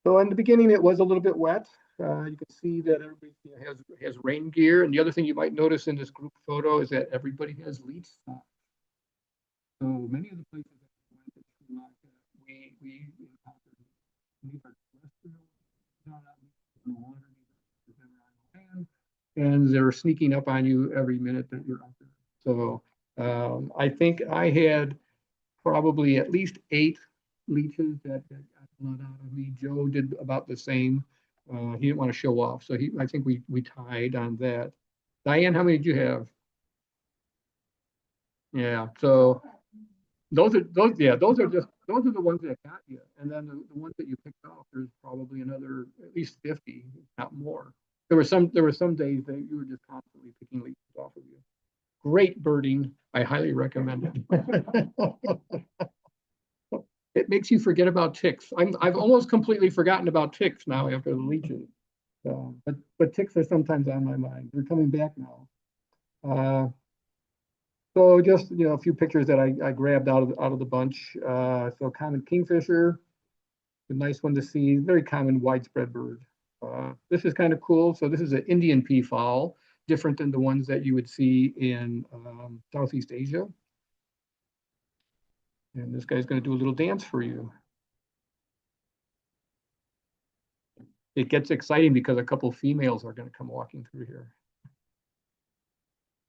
So in the beginning, it was a little bit wet. You can see that everybody has rain gear. And the other thing you might notice in this group photo is that everybody has lead socks. So many of the places that we went to Sri Lanka, we encountered neither terrestrial, not in the water, neither on land, and they're sneaking up on you every minute that you're out there. So I think I had probably at least 8 leeches that got blood out of me. Joe did about the same. He didn't want to show off, so I think we tied on that. Diane, how many did you have? Yeah, so those are the ones that got you, and then the ones that you picked off, there's probably another at least 50, if not more. There were some days that you were just constantly picking leeches off of you. Great birding. I highly recommend it. It makes you forget about ticks. I've almost completely forgotten about ticks now after the leeches. But ticks are sometimes on my mind. They're coming back now. So just a few pictures that I grabbed out of the bunch. So common kingfisher, a nice one to see. Very common widespread bird. This is kind of cool. So this is an Indian peafowl, different than the ones that you would see in Southeast Asia. And this guy's going to do a little dance for you. It gets exciting because a couple of females are going to come walking through here.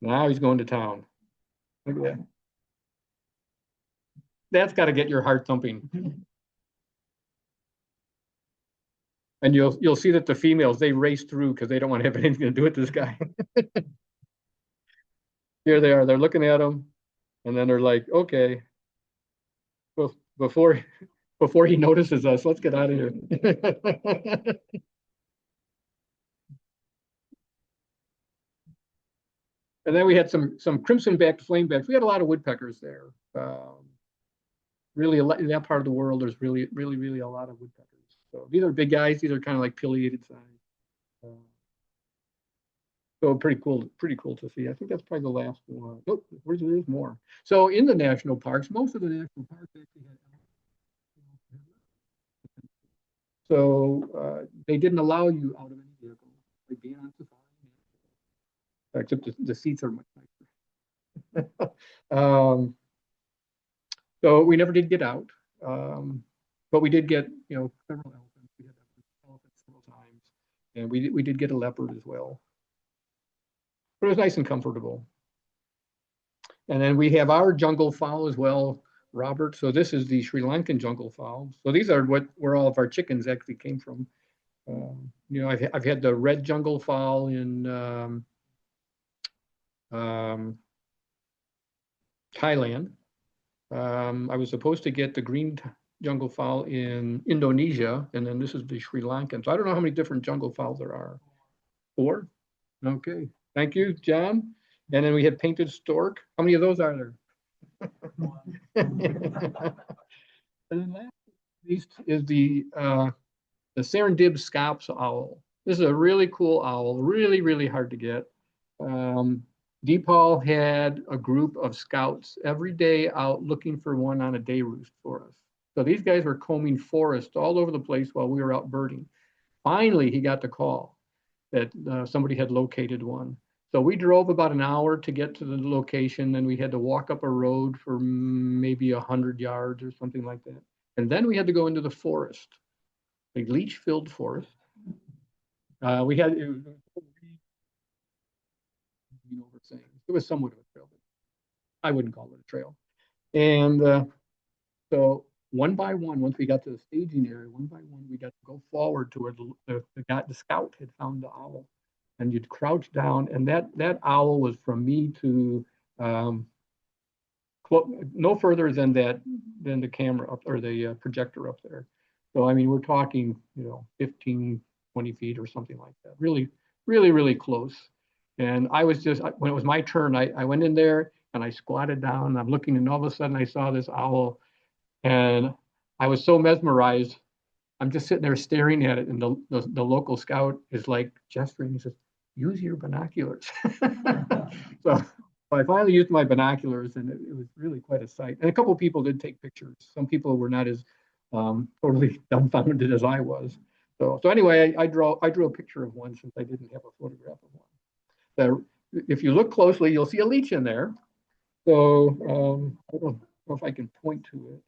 Now he's going to town. Look at that. That's got to get your heart thumping. And you'll see that the females, they race through because they don't want to have anything to do with this guy. Here they are. They're looking at him, and then they're like, okay. Well, before he notices us, let's get out of here. And then we had some crimson-backed flamebacks. We had a lot of woodpeckers there. Really, in that part of the world, there's really a lot of woodpeckers. So these are big guys. These are kind of like pileated size. So pretty cool to see. I think that's probably the last one. Oh, there's more. So in the national parks, most of the national parks actually had. So they didn't allow you out of any vehicle, like being on safari. Except the seats are much nicer. So we never did get out, but we did get several elephants. We had elephants several times, and we did get a leopard as well. But it was nice and comfortable. And then we have our jungle fowl as well, Robert. So this is the Sri Lankan jungle fowl. So these are where all of our chickens actually came from. I've had the red jungle fowl in Thailand. I was supposed to get the green jungle fowl in Indonesia, and then this is the Sri Lankan. So I don't know how many different jungle fowls there are. 4? Okay. Thank you, John. And then we had painted stork. How many of those are there? And then last is the Serendib Scops owl. This is a really cool owl, really hard to get. DePaul had a group of scouts every day out looking for one on a day roost for us. So these guys were combing forest all over the place while we were out birding. Finally, he got the call that somebody had located one. So we drove about an hour to get to the location, then we had to walk up a road for maybe 100 yards or something like that. And then we had to go into the forest, a leech-filled forest. We had, it was somewhat of a trail, but I wouldn't call it a trail. And so one by one, once we got to the staging area, one by one, we got to go forward to where the scout had found the owl. And you'd crouch down, and that owl was from me to no further than the camera up, or the projector up there. So I mean, we're talking 15, 20 feet or something like that. Really, really, really close. And I was just, when it was my turn, I went in there and I squatted down. And I'm looking, and all of a sudden I saw this owl, and I was so mesmerized. I'm just sitting there staring at it, and the local scout is like gesturing. He says, "Use your binoculars." So I finally used my binoculars, and it was really quite a sight. And a couple of people did take pictures. Some people were not as totally dumbfounded as I was. So anyway, I drew a picture of one, since I didn't have a photograph of one. If you look closely, you'll see a leech in there. So I don't know if I can point to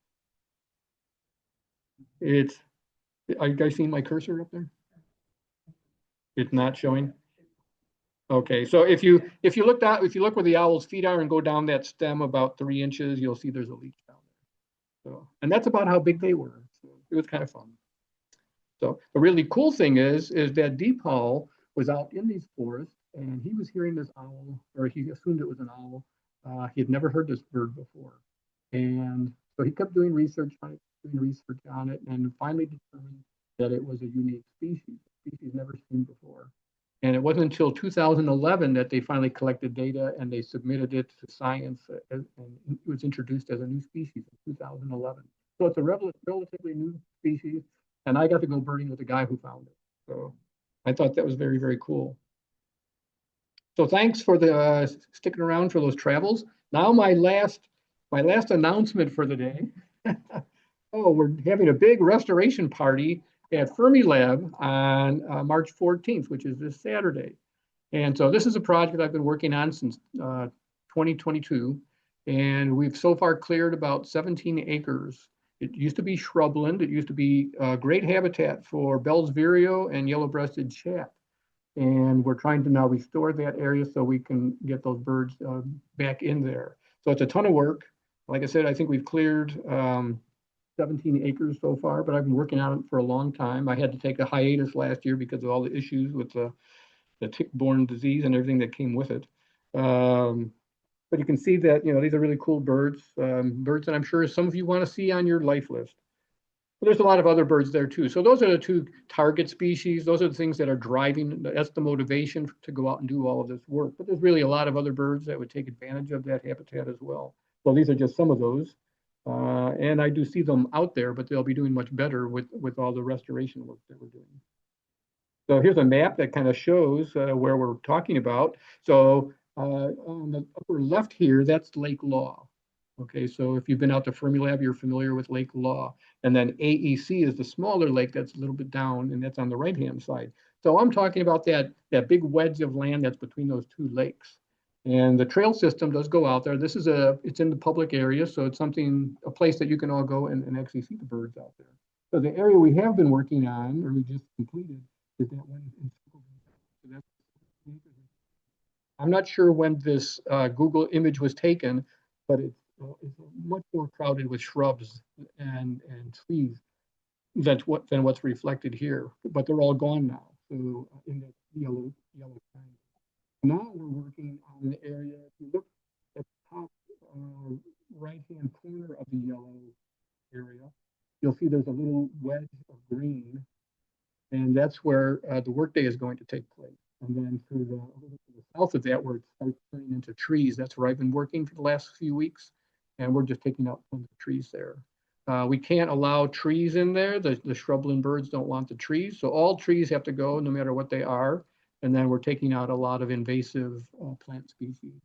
it. Are you guys seeing my cursor up there? It's not showing. Okay, so if you look where the owl's feet are and go down that stem about 3 inches, you'll see there's a leech down there. So, and that's about how big they were. So it was kind of fun. So the really cool thing is that DuPage was out in these forests, and he was hearing this owl, or he assumed it was an owl. He had never heard this bird before, and so he kept doing research on it, and finally determined that it was a unique species never seen before. And it wasn't until 2011 that they finally collected data and they submitted it to science, and it was introduced as a new species in 2011. So it's a relatively new species, and I got to go birding with the guy who found it. So I thought that was very, very cool. So thanks for sticking around for those travels. Now my last announcement for the day. Oh, we're having a big restoration party at Fermilab on March 14th, which is this Saturday. And so this is a project I've been working on since 2022. And we've so far cleared about 17 acres. It used to be shrubland. It used to be great habitat for Bell's vireo and yellow-breasted chat. And we're trying to now restore that area so we can get those birds back in there. So it's a ton of work. Like I said, I think we've cleared 17 acres so far, but I've been working on it for a long time. I had to take a hiatus last year because of all the issues with the tick-borne disease and everything that came with it. But you can see that, these are really cool birds, birds that I'm sure some of you want to see on your life list. But there's a lot of other birds there too. So those are the two target species. Those are the things that are driving, that's the motivation to go out and do all of this work. But there's really a lot of other birds that would take advantage of that habitat as well. So these are just some of those. And I do see them out there, but they'll be doing much better with all the restoration work that we're doing. So here's a map that kind of shows where we're talking about. So on the upper left here, that's Lake Law. Okay, so if you've been out to Fermilab, you're familiar with Lake Law. And then AEC is the smaller lake that's a little bit down, and that's on the right-hand side. So I'm talking about that big wedge of land that's between those two lakes. And the trail system does go out there. It's in the public area, so it's a place that you can all go and actually see the birds out there. So the area we have been working on, or we just completed, is that one in so I'm not sure when this Google image was taken, but it's much more crowded with shrubs and trees than what's reflected here. But they're all gone now. So in the yellow kind. Now we're working on the area. If you look at the top right-hand corner of the yellow area, you'll see there's a little wedge of green, and that's where the workday is going to take place. And then a little to the south of that, where it starts turning into trees, that's where I've been working for the last few weeks, and we're just taking out some of the trees there. We can't allow trees in there. The shrubland birds don't want the trees, so all trees have to go, no matter what they are. And then we're taking out a lot of invasive plant species,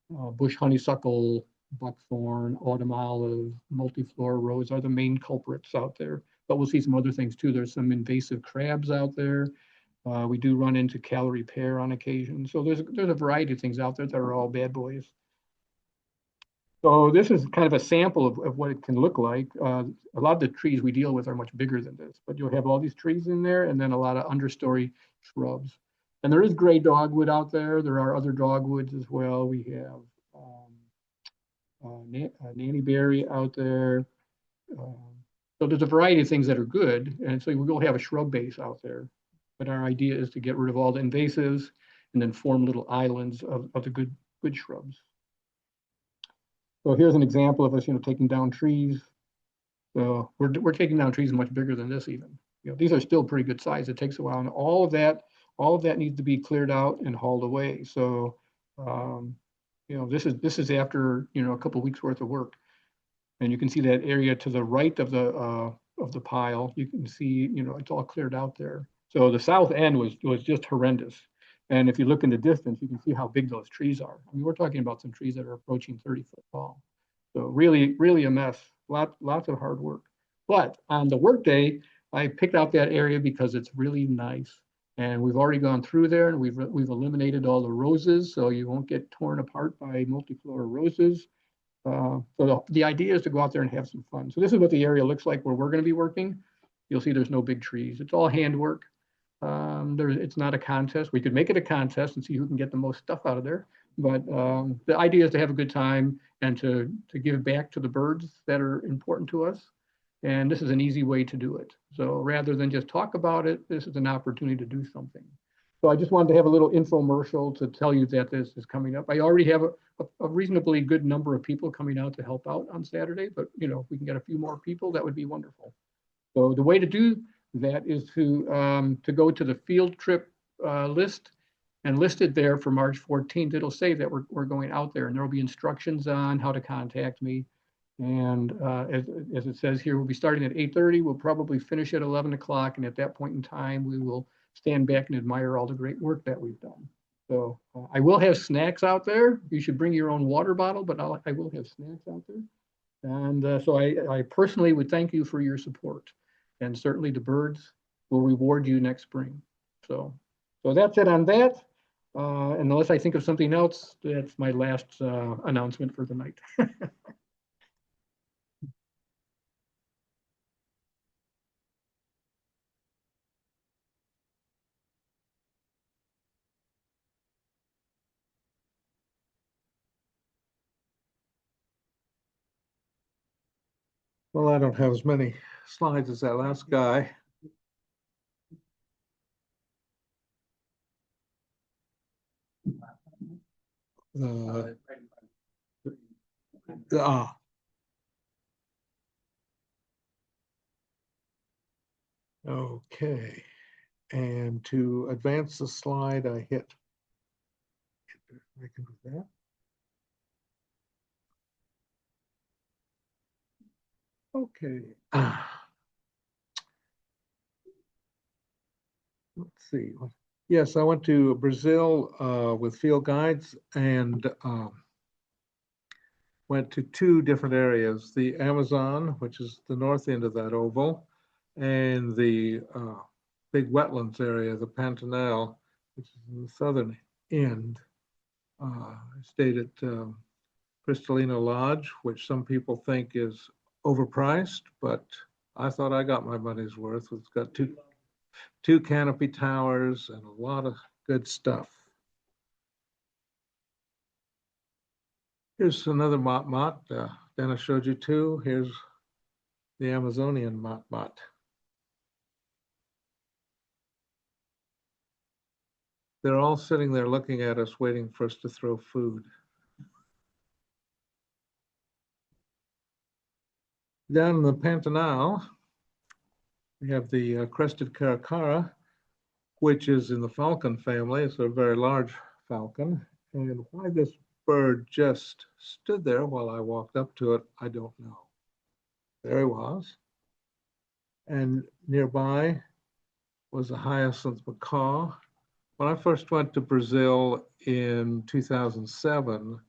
bush honeysuckle, buckthorn, autumn olive, multiflora rose are the main culprits out there. But we'll see some other things too. There's some invasive crabs out there. We do run into calorie pear on occasion. So there's a variety of things out there that are all bad boys. So this is kind of a sample of what it can look like. A lot of the trees we deal with are much bigger than this, but you'll have all these trees in there and then a lot of understory shrubs. And there is gray dogwood out there. There are other dogwoods as well. We have nannyberry out there. So there's a variety of things that are good. And so we will have a shrub base out there. But our idea is to get rid of all the invasives and then form little islands of the good shrubs. So here's an example of us, taking down trees. So we're taking down trees much bigger than this even. These are still pretty good size. It takes a while, and all of that needs to be cleared out and hauled away. So this is after a couple of weeks worth of work, and you can see that area to the right of the pile. You can see it's all cleared out there. So the south end was just horrendous. And if you look in the distance, you can see how big those trees are. I mean, we're talking about some trees that are approaching 30 foot tall. So really, really a mess. Lots of hard work. But on the work day, I picked out that area because it's really nice. And we've already gone through there and we've eliminated all the roses, so you won't get torn apart by multiflora roses. So the idea is to go out there and have some fun. So this is what the area looks like where we're going to be working. You'll see there's no big trees. It's all handwork. It's not a contest. We could make it a contest and see who can get the most stuff out of there. But the idea is to have a good time and to give back to the birds that are important to us. And this is an easy way to do it. So rather than just talk about it, this is an opportunity to do something. So I just wanted to have a little infomercial to tell you that this is coming up. I already have a reasonably good number of people coming out to help out on Saturday, but if we can get a few more people, that would be wonderful. So the way to do that is to go to the field trip list and listed there for March 14th. It'll say that we're going out there, and there will be instructions on how to contact me. And as it says here, we'll be starting at 8:30. We'll probably finish at 11 o'clock. And at that point in time, we will stand back and admire all the great work that we've done. So I will have snacks out there. You should bring your own water bottle, but I will have snacks out there. And so I personally would thank you for your support. And certainly the birds will reward you next spring. So that's it on that. And unless I think of something else, that's my last announcement for the night. Well, I don't have as many slides as that last guy. Okay. And to advance the slide, I hit. I can do that. Okay. Let's see. Yes, I went to Brazil with field guides and went to two different areas, the Amazon, which is the north end of that oval, and the big wetlands area, the Pantanal, which is in the southern end. I stayed at Cristalino Lodge, which some people think is overpriced, but I thought I got my money's worth. It's got two canopy towers and a lot of good stuff. Here's another mott. Dennis showed you two. Here's the Amazonian mott. They're all sitting there looking at us, waiting for us to throw food. Down in the Pantanal, we have the crested caracara, which is in the falcon family. It's a very large falcon. And why this bird just stood there while I walked up to it, I don't know. There he was. And nearby was a hyacinth macaw. When I first went to Brazil in 2007,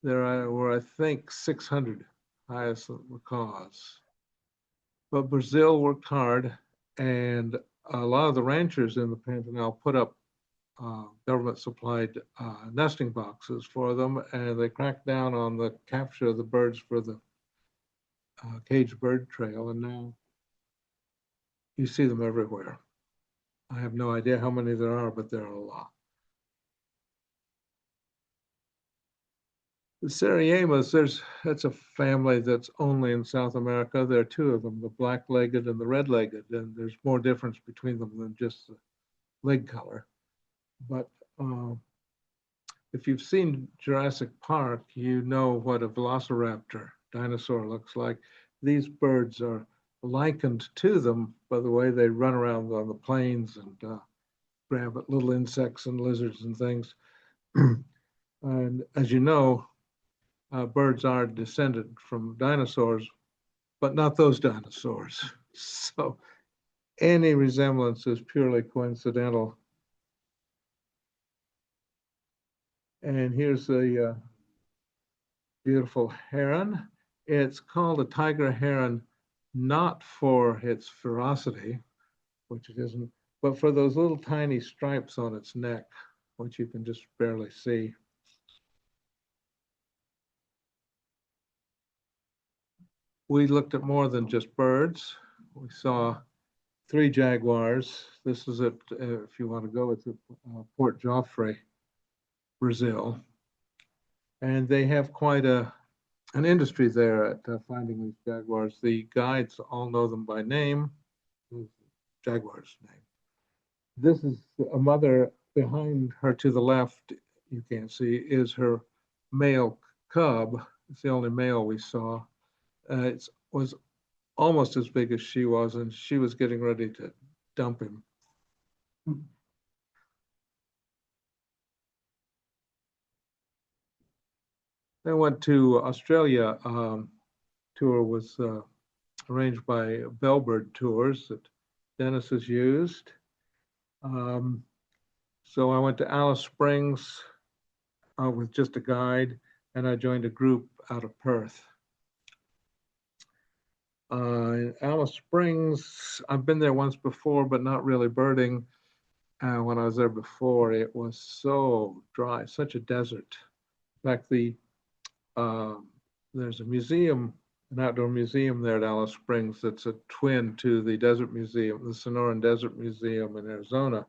were, I think, 600 hyacinth macaws. But Brazil worked hard, and a lot of the ranchers in the Pantanal put up government-supplied nesting boxes for them, and they cracked down on the capture of the birds for the caged bird trail, and now you see them everywhere. I have no idea how many there are, but there are a lot. The Seriemas, that's a family that's only in South America. There are two of them, the black-legged and the red-legged, and there's more difference between them than just the leg color. But if you've seen Jurassic Park, you know what a velociraptor dinosaur looks like. These birds are likened to them by the way they run around on the plains and grab at little insects and lizards and things. And as you know, birds are descended from dinosaurs, but not those dinosaurs. So any resemblance is purely coincidental. And here's a beautiful heron. It's called a tiger heron, not for its ferocity, which it isn't, but for those little tiny stripes on its neck, which you can just barely see. We looked at more than just birds. We saw 3 jaguars. This is at, if you want to go, it's at Port Joffre, Brazil. And they have quite an industry there at finding these jaguars. The guides all know them by name. Jaguar's name. This is a mother. Behind her to the left, you can't see, is her male cub. It's the only male we saw. It was almost as big as she was, and she was getting ready to dump him. I went to Australia. Tour was arranged by Bellbird Tours that Dennis has used. So I went to Alice Springs with just a guide, and I joined a group out of Perth. Alice Springs, I've been there once before, but not really birding. When I was there before, it was so dry, such a desert. In fact, there's a museum, an outdoor museum there at Alice Springs that's a twin to the Desert Museum, the Sonoran Desert Museum in Arizona.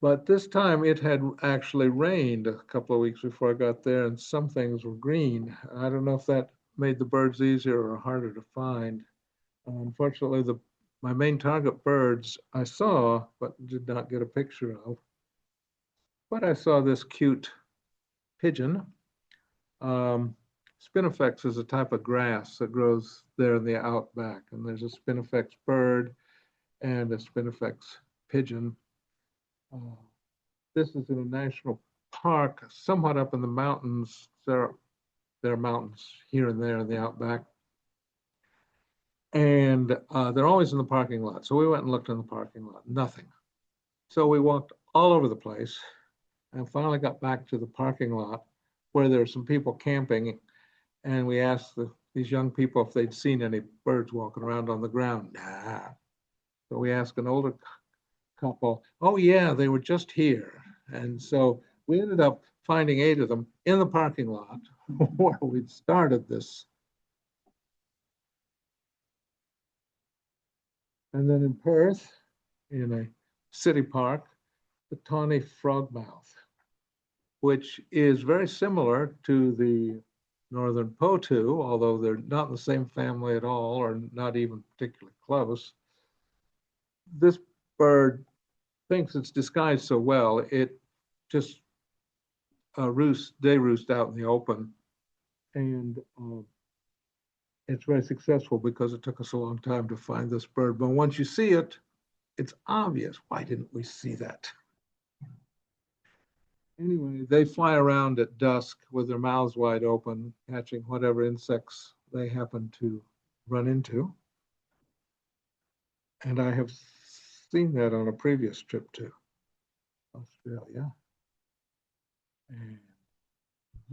But this time it had actually rained a couple of weeks before I got there, and some things were green. I don't know if that made the birds easier or harder to find. Unfortunately, my main target birds I saw, but did not get a picture of. But I saw this cute pigeon. Spinifex is a type of grass that grows there in the outback, and there's a Spinifex bird and a Spinifex pigeon. This is in a national park, somewhat up in the mountains. There are mountains here and there in the outback. And they're always in the parking lot. So we went and looked in the parking lot, nothing. So we walked all over the place and finally got back to the parking lot where there were some people camping. And we asked these young people if they'd seen any birds walking around on the ground. Nah. So we asked an older couple, oh yeah, they were just here. And so we ended up finding 8 of them in the parking lot where we'd started this. And then in Perth, in a city park, the tawny frogmouth, which is very similar to the northern potu, although they're not in the same family at all, or not even particularly close. This bird thinks it's disguised so well, it just day roost out in the open. And it's very successful because it took us a long time to find this bird. But once you see it, it's obvious. Why didn't we see that? Anyway, they fly around at dusk with their mouths wide open, catching whatever insects they happen to run into. And I have seen that on a previous trip to Australia. And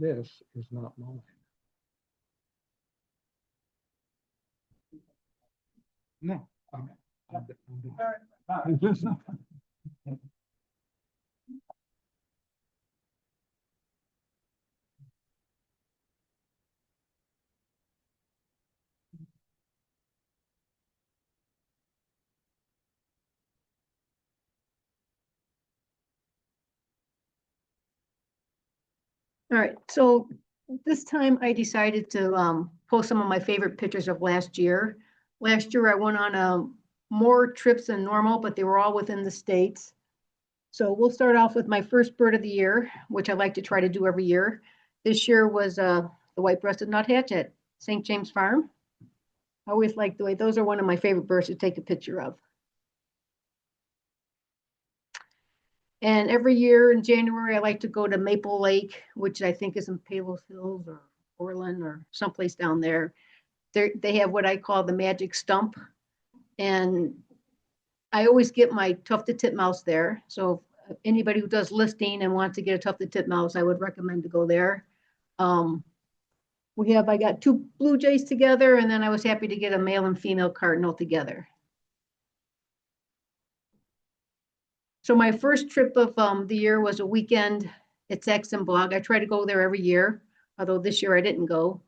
this is not mine. No. All right, so this time I decided to post some of my favorite pictures of last year. Last year I went on more trips than normal, but they were all within the states. So we'll start off with my first bird of the year, which I like to try to do every year. This year was the white-breasted nuthatch at St. James Farm. I always like the way, those are one of my favorite birds to take a picture of. And every year in January, I like to go to Maple Lake, which I think is in Palos Hills or Orland or someplace down there. They have what I call the magic stump. And I always get my tufted titmouse there. So if anybody who does listing and wants to get a tufted titmouse, I would recommend to go there. I got 2 blue jays together, and then I was happy to get a male and female cardinal together. So my first trip of the year was a weekend at Saxon Bog. I try to go there every year, although this year I didn't go.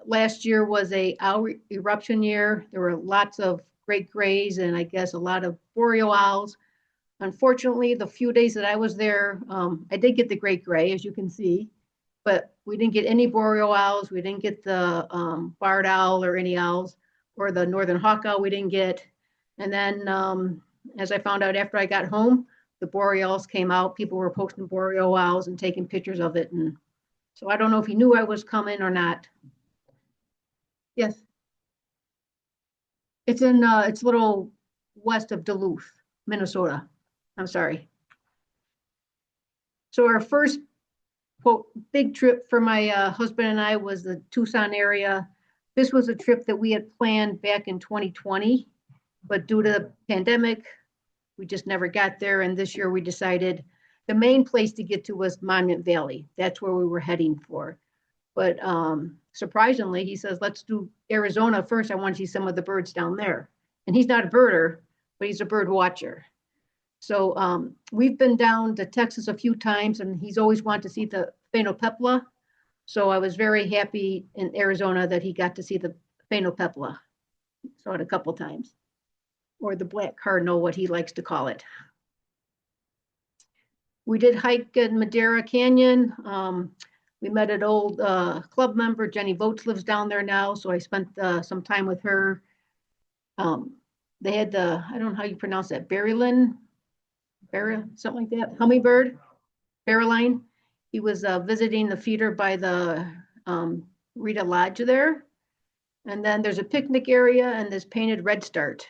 Last year was a owl eruption year. There were lots of great grays and I guess a lot of boreal owls. Unfortunately, the few days that I was there, I did get the great gray, as you can see, but we didn't get any boreal owls. We didn't get the barred owl or any owls, or the northern hawk owl we didn't get. And then as I found out after I got home, the boreals came out. People were posting boreal owls and taking pictures of it. And so I don't know if he knew I was coming or not. Yes. It's in, it's a little west of Duluth, Minnesota. I'm sorry. So our first, quote, big trip for my husband and I was the Tucson area. This was a trip that we had planned back in 2020, but due to the pandemic, we just never got there. And this year we decided the main place to get to was Monument Valley. That's where we were heading for. But surprisingly, he says, let's do Arizona first. I want to see some of the birds down there. And he's not a birder, but he's a bird watcher. So we've been down to Texas a few times, and he's always wanted to see the phainopepla. So I was very happy in Arizona that he got to see the phainopepla. Saw it a couple times, or the black cardinal, what he likes to call it. We did hike in Madera Canyon. We met an old club member, Jenny Votes lives down there now, so I spent some time with her. They had the, I don't know how you pronounce that, something like that, hummingbird, Barreline. He was visiting the feeder by the Rita Lodge there. And then there's a picnic area, and this painted redstart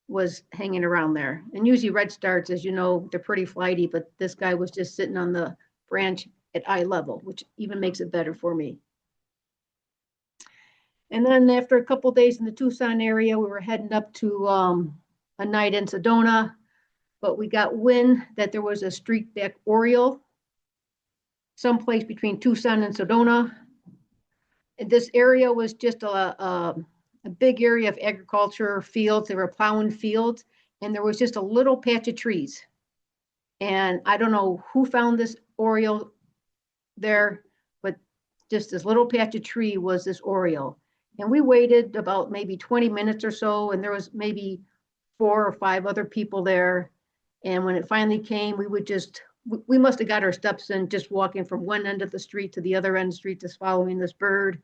was hanging around there. And usually redstarts, as you know, they're pretty flighty, but this guy was just sitting on the branch at eye level, which even makes it better for me. And then after a couple days in the Tucson area, we were heading up to a night in Sedona, but we got wind that there was a streakback oriole someplace between Tucson and Sedona. And this area was just a big area of agriculture fields. They were plowing fields, and there was just a little patch of trees. And I don't know who found this oriole there, but just this little patch of tree was this oriole. And we waited about maybe 20 minutes or so, and there was maybe 4 or 5 other people there. And when it finally came, we must have got our steps in just walking from one end of the street to the other end of the street, just following this bird.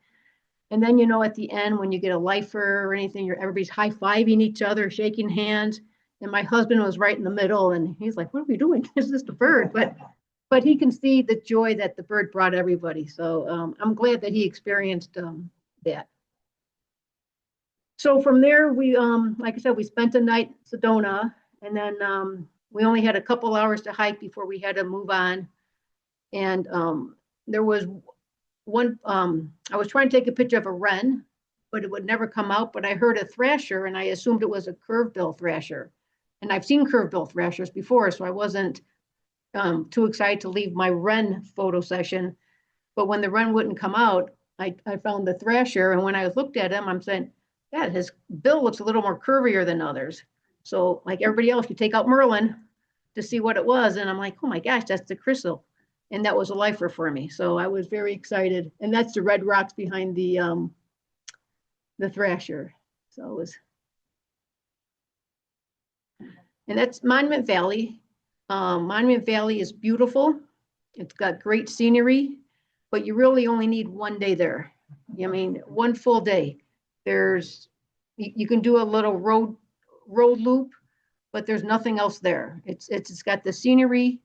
And then, you know, at the end, when you get a lifer or anything, everybody's high-fiving each other, shaking hands. And my husband was right in the middle, and he's like, what are we doing? It's just a bird. But he can see the joy that the bird brought everybody. So I'm glad that he experienced that. So from there, we, like I said, we spent the night in Sedona, and then we only had a couple hours to hike before we had to move on. And there was one, I was trying to take a picture of a wren, but it would never come out. But I heard a thrasher, and I assumed it was a curved-bill thrasher. And I've seen curved-bill thrashers before, so I wasn't too excited to leave my wren photo session. But when the wren wouldn't come out, I found the thrasher, and when I looked at him, I'm saying, yeah, his bill looks a little more curvier than others. So like everybody else, you take out Merlin to see what it was, and I'm like, oh my gosh, that's the crystal. And that was a lifer for me. So I was very excited. And that's the red rocks behind the thrasher. So it was, and that's Monument Valley. Monument Valley is beautiful. It's got great scenery, but you really only need one day there. I mean, one full day. You can do a little road loop, but there's nothing else there. It's got the scenery,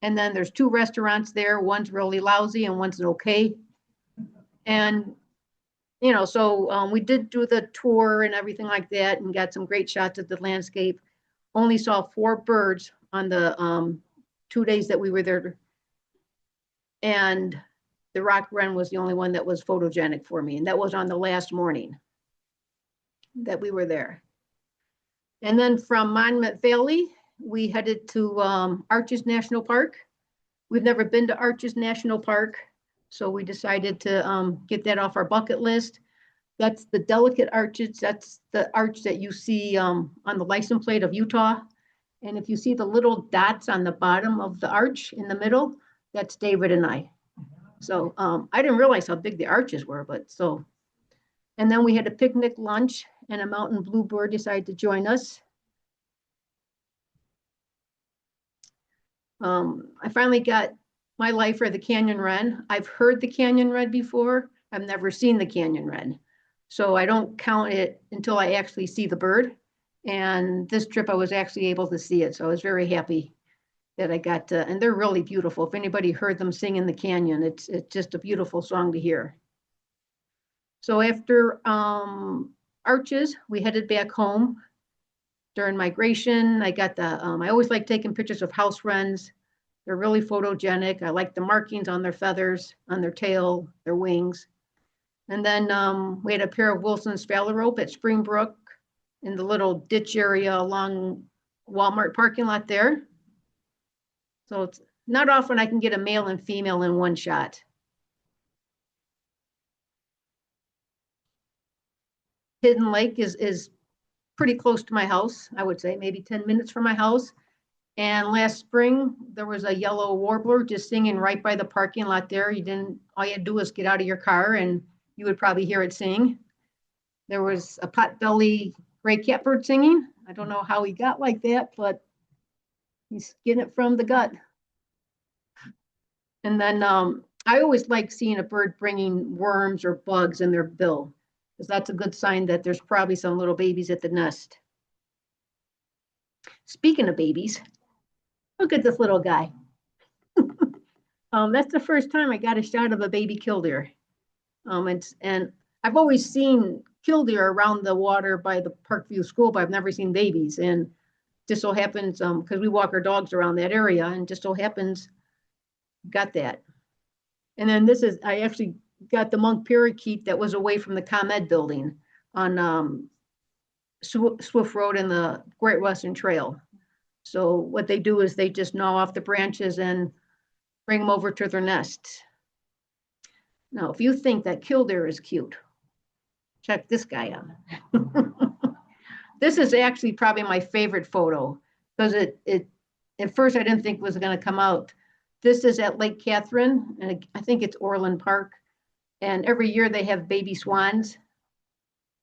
and then there's 2 restaurants there. One's really lousy and one's okay. And so we did do the tour and everything like that, and got some great shots of the landscape. Only saw 4 birds on the 2 days that we were there, and the rock wren was the only one that was photogenic for me, and that was on the last morning that we were there. And then from Monument Valley, we headed to Arches National Park. We've never been to Arches National Park, so we decided to get that off our bucket list. That's the delicate arches. That's the arch that you see on the license plate of Utah. And if you see the little dots on the bottom of the arch in the middle, that's David and I. So I didn't realize how big the arches were, but so. And then we had a picnic lunch, and a mountain bluebird decided to join us. I finally got my lifer, the canyon wren. I've heard the canyon wren before. I've never seen the canyon wren. So I don't count it until I actually see the bird. And this trip I was actually able to see it. So I was very happy that I got to, and they're really beautiful. If anybody heard them sing in the canyon, it's just a beautiful song to hear. So after Arches, we headed back home. During migration, I got I always like taking pictures of house wrens. They're really photogenic. I like the markings on their feathers, on their tail, their wings. And then we had a pair of Wilson's phalarope at Springbrook in the little ditch area along Walmart parking lot there. So it's not often I can get a male and female in one shot. Hidden Lake is pretty close to my house, I would say, maybe 10 minutes from my house. And last spring, there was a yellow warbler just singing right by the parking lot there. All you had to do was get out of your car and you would probably hear it sing. There was a potbelly gray catbird singing. I don't know how he got like that, but he's getting it from the gut. And then I always like seeing a bird bringing worms or bugs in their bill, because that's a good sign that there's probably some little babies at the nest. Speaking of babies, look at this little guy. That's the first time I got a shot of a baby killdeer. And I've always seen killdeer around the water by the Parkview School, but I've never seen babies. And just so happens, because we walk our dogs around that area, and just so happens, got that. And then I actually got the monk parakeet that was away from the ComEd building on Swift Road and the Great Western Trail. So what they do is they just gnaw off the branches and bring them over to their nest. Now, if you think that killdeer is cute, check this guy out. This is actually probably my favorite photo, because at first I didn't think it was going to come out. This is at Lake Catherine, and I think it's Orland Park. And every year they have baby swans.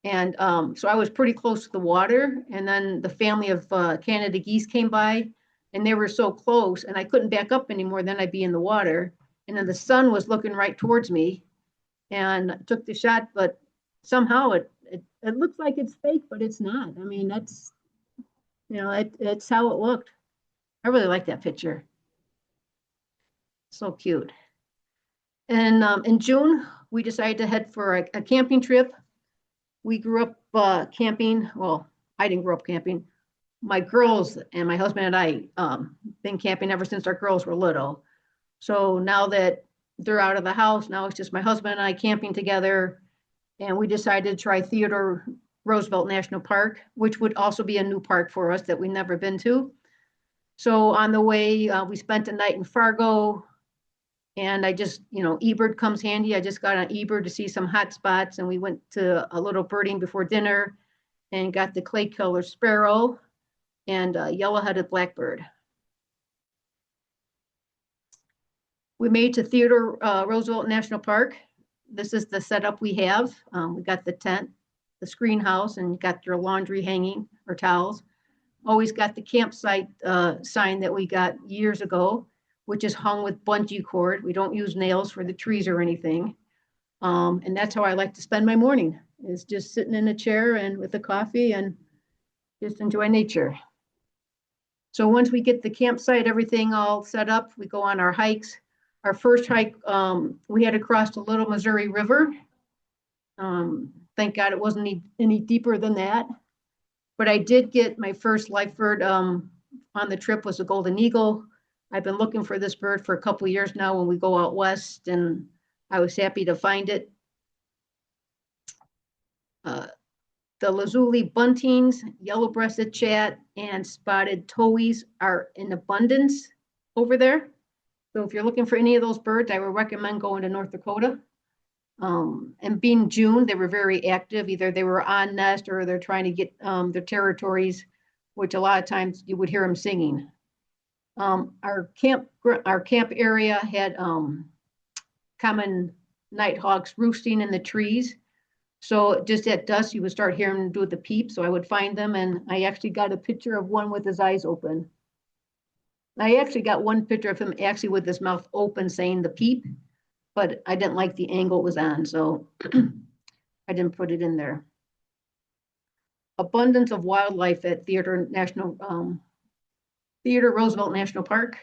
And so I was pretty close to the water. And then the family of Canada geese came by, and they were so close, and I couldn't back up anymore. Then I'd be in the water. And then the sun was looking right towards me, and I took the shot, but somehow it looks like it's fake, but it's not. I mean, that's, it's how it looked. I really like that picture. So cute. And in June, we decided to head for a camping trip. We grew up camping. Well, I didn't grow up camping. My girls and my husband and I been camping ever since our girls were little. So now that they're out of the house, now it's just my husband and I camping together. And we decided to try Theodore Roosevelt National Park, which would also be a new park for us that we've never been to. So on the way, we spent a night in Fargo. And I just, eBird comes handy. I just got on eBird to see some hot spots, and we went to a little birding before dinner and got the clay color sparrow and yellow-headed blackbird. We made to Theodore Roosevelt National Park. This is the setup we have. We got the tent, the screen house, and got your laundry hanging or towels. Always got the campsite sign that we got years ago, which is hung with bungee cord. We don't use nails for the trees or anything. And that's how I like to spend my morning, is just sitting in a chair and with a coffee and just enjoy nature. So once we get the campsite, everything all set up, we go on our hikes. Our first hike, we had to cross the Little Missouri River. Thank God it wasn't any deeper than that. But I did get my first life bird on the trip, was a golden eagle. I've been looking for this bird for a couple of years now when we go out west, and I was happy to find it. The lazuli buntings, yellow-breasted chat, and spotted towhees are in abundance over there. So if you're looking for any of those birds, I would recommend going to North Dakota. And being June, they were very active. Either they were on nest or they're trying to get their territories, which a lot of times you would hear them singing. Our camp area had common nighthawks roosting in the trees. So just at dusk, you would start hearing them do the peep. So I would find them, and I actually got a picture of one with his eyes open. I actually got one picture of him actually with his mouth open saying the peep, but I didn't like the angle it was on, so I didn't put it in there. Abundance of wildlife at Theodore Roosevelt National Park.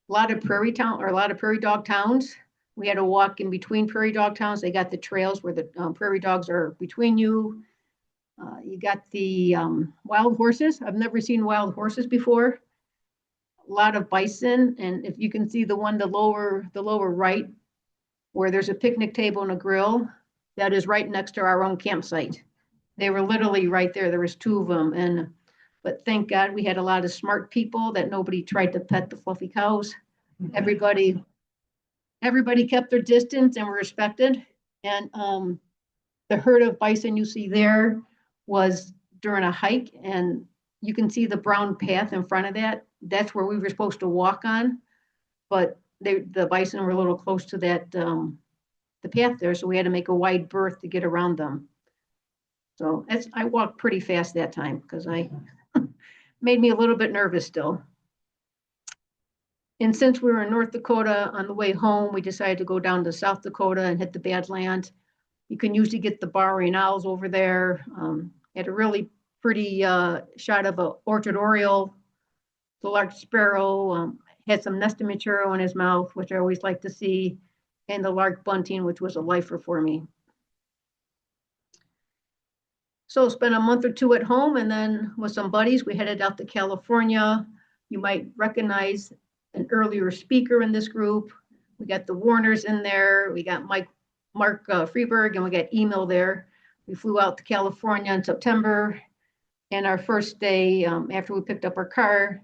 A lot of prairie dog towns. We had to walk in between prairie dog towns. They got the trails where the prairie dogs are between you. You got the wild horses. I've never seen wild horses before. A lot of bison, and if you can see the lower right, where there's a picnic table and a grill, that is right next to our own campsite. They were literally right there. There was two of them, but thank God we had a lot of smart people that nobody tried to pet the fluffy cows. Everybody kept their distance and were respected. And the herd of bison you see there was during a hike, and you can see the brown path in front of that. That's where we were supposed to walk on, but the bison were a little close to that the path there, so we had to make a wide berth to get around them. So I walked pretty fast that time because I made me a little bit nervous still. And since we were in North Dakota on the way home, we decided to go down to South Dakota and hit the Badlands. You can usually get the barring owls over there. Had a really pretty shot of an orchard oriole. The large sparrow had some nesting material in his mouth, which I always like to see, and the lark bunting, which was a lifer for me. So spent a month or two at home, and then with some buddies, we headed out to California. You might recognize an earlier speaker in this group. We got the Warners in there. We got Mark Freeberg, and we got Emil there. We flew out to California in September, and our first day after we picked up our car,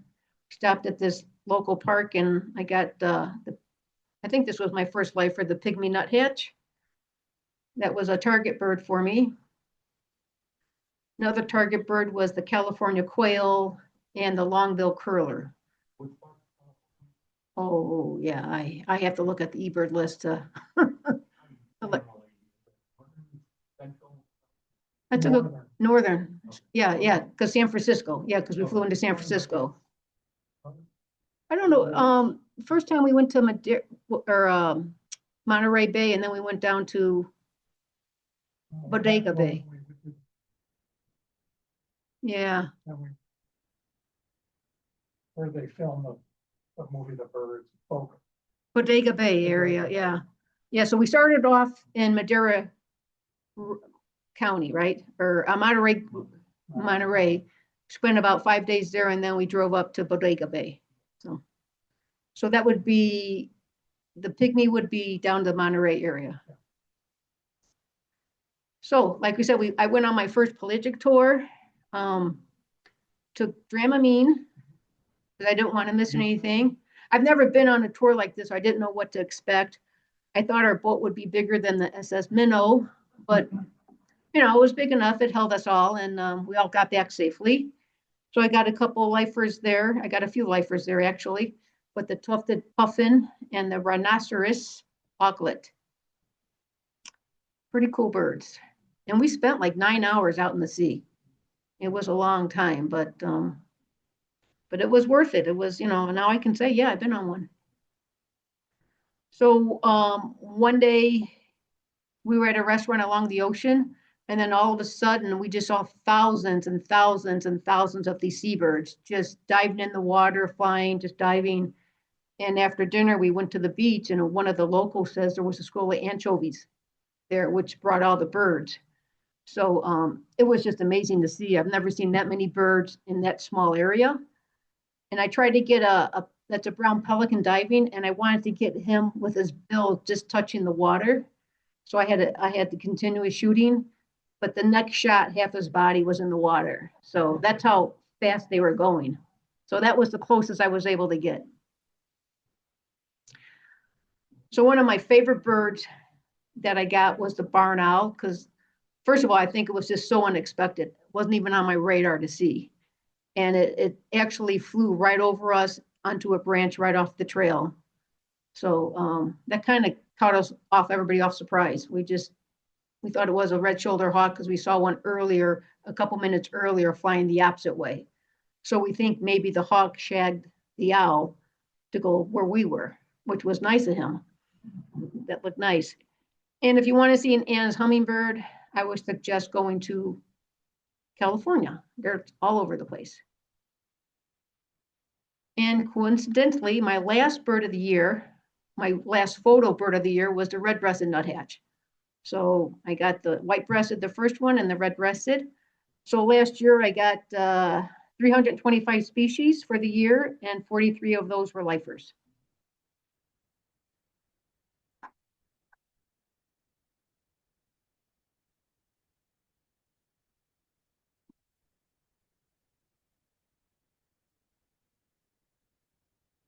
stopped at this local park, and I got I think this was my first lifer, the pygmy nuthatch. That was a target bird for me. Another target bird was the California quail and the long-billed curler. Oh, yeah, I have to look at the eBird list to look. I took a northern, yeah, because San Francisco, because we flew into San Francisco. I don't know, first time we went to Monterey Bay, and then we went down to Bodega Bay. Yeah. Where they filmed the movie The Birds. Bodega Bay area, yeah. Yeah, so we started off in Madera County, right? Or Monterey. Spent about 5 days there, and then we drove up to Bodega Bay. So that would be, the pygmy would be down the Monterey area. So like we said, I went on my first pelagic tour, took Dramamine, because I didn't want to miss anything. I've never been on a tour like this. I didn't know what to expect. I thought our boat would be bigger than the SS Minnow, but you know, it was big enough. It held us all, and we all got back safely. So I got a couple of lifers there. I got a few lifers there actually, but the tufted puffin and the rhinoceros auklet. Pretty cool birds. And we spent like 9 hours out in the sea. It was a long time, but it was worth it. It was, you know, now I can say, yeah, I've been on one. So one day we were at a restaurant along the ocean, and then all of a sudden we just saw thousands and thousands and thousands of these seabirds just diving in the water, flying, just diving. And after dinner, we went to the beach, and one of the locals says there was a school of anchovies there, which brought all the birds. So it was just amazing to see. I've never seen that many birds in that small area. And I tried to get that's a brown pelican diving, and I wanted to get him with his bill just touching the water. So I had to continue shooting, but the next shot, half his body was in the water. So that's how fast they were going. So that was the closest I was able to get. So one of my favorite birds that I got was the barn owl, because first of all, I think it was just so unexpected. It wasn't even on my radar to see. And it actually flew right over us onto a branch right off the trail. So that kind of caught everybody off surprise. We thought it was a red-shouldered hawk because we saw one earlier, a couple minutes earlier, flying the opposite way. So we think maybe the hawk shagged the owl to go where we were, which was nice of him. That looked nice. And if you want to see an Anna's hummingbird, I would suggest going to California. They're all over the place. And coincidentally, my last bird of the year, my last photo bird of the year was the red-breasted nuthatch. So I got the white-breasted, the first one, and the red-breasted. So last year I got 325 species for the year, and 43 of those were lifers.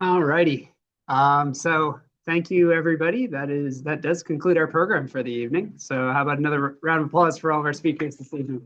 All righty. So thank you, everybody. That does conclude our program for the evening. So how about another round of applause for all of our speakers this evening?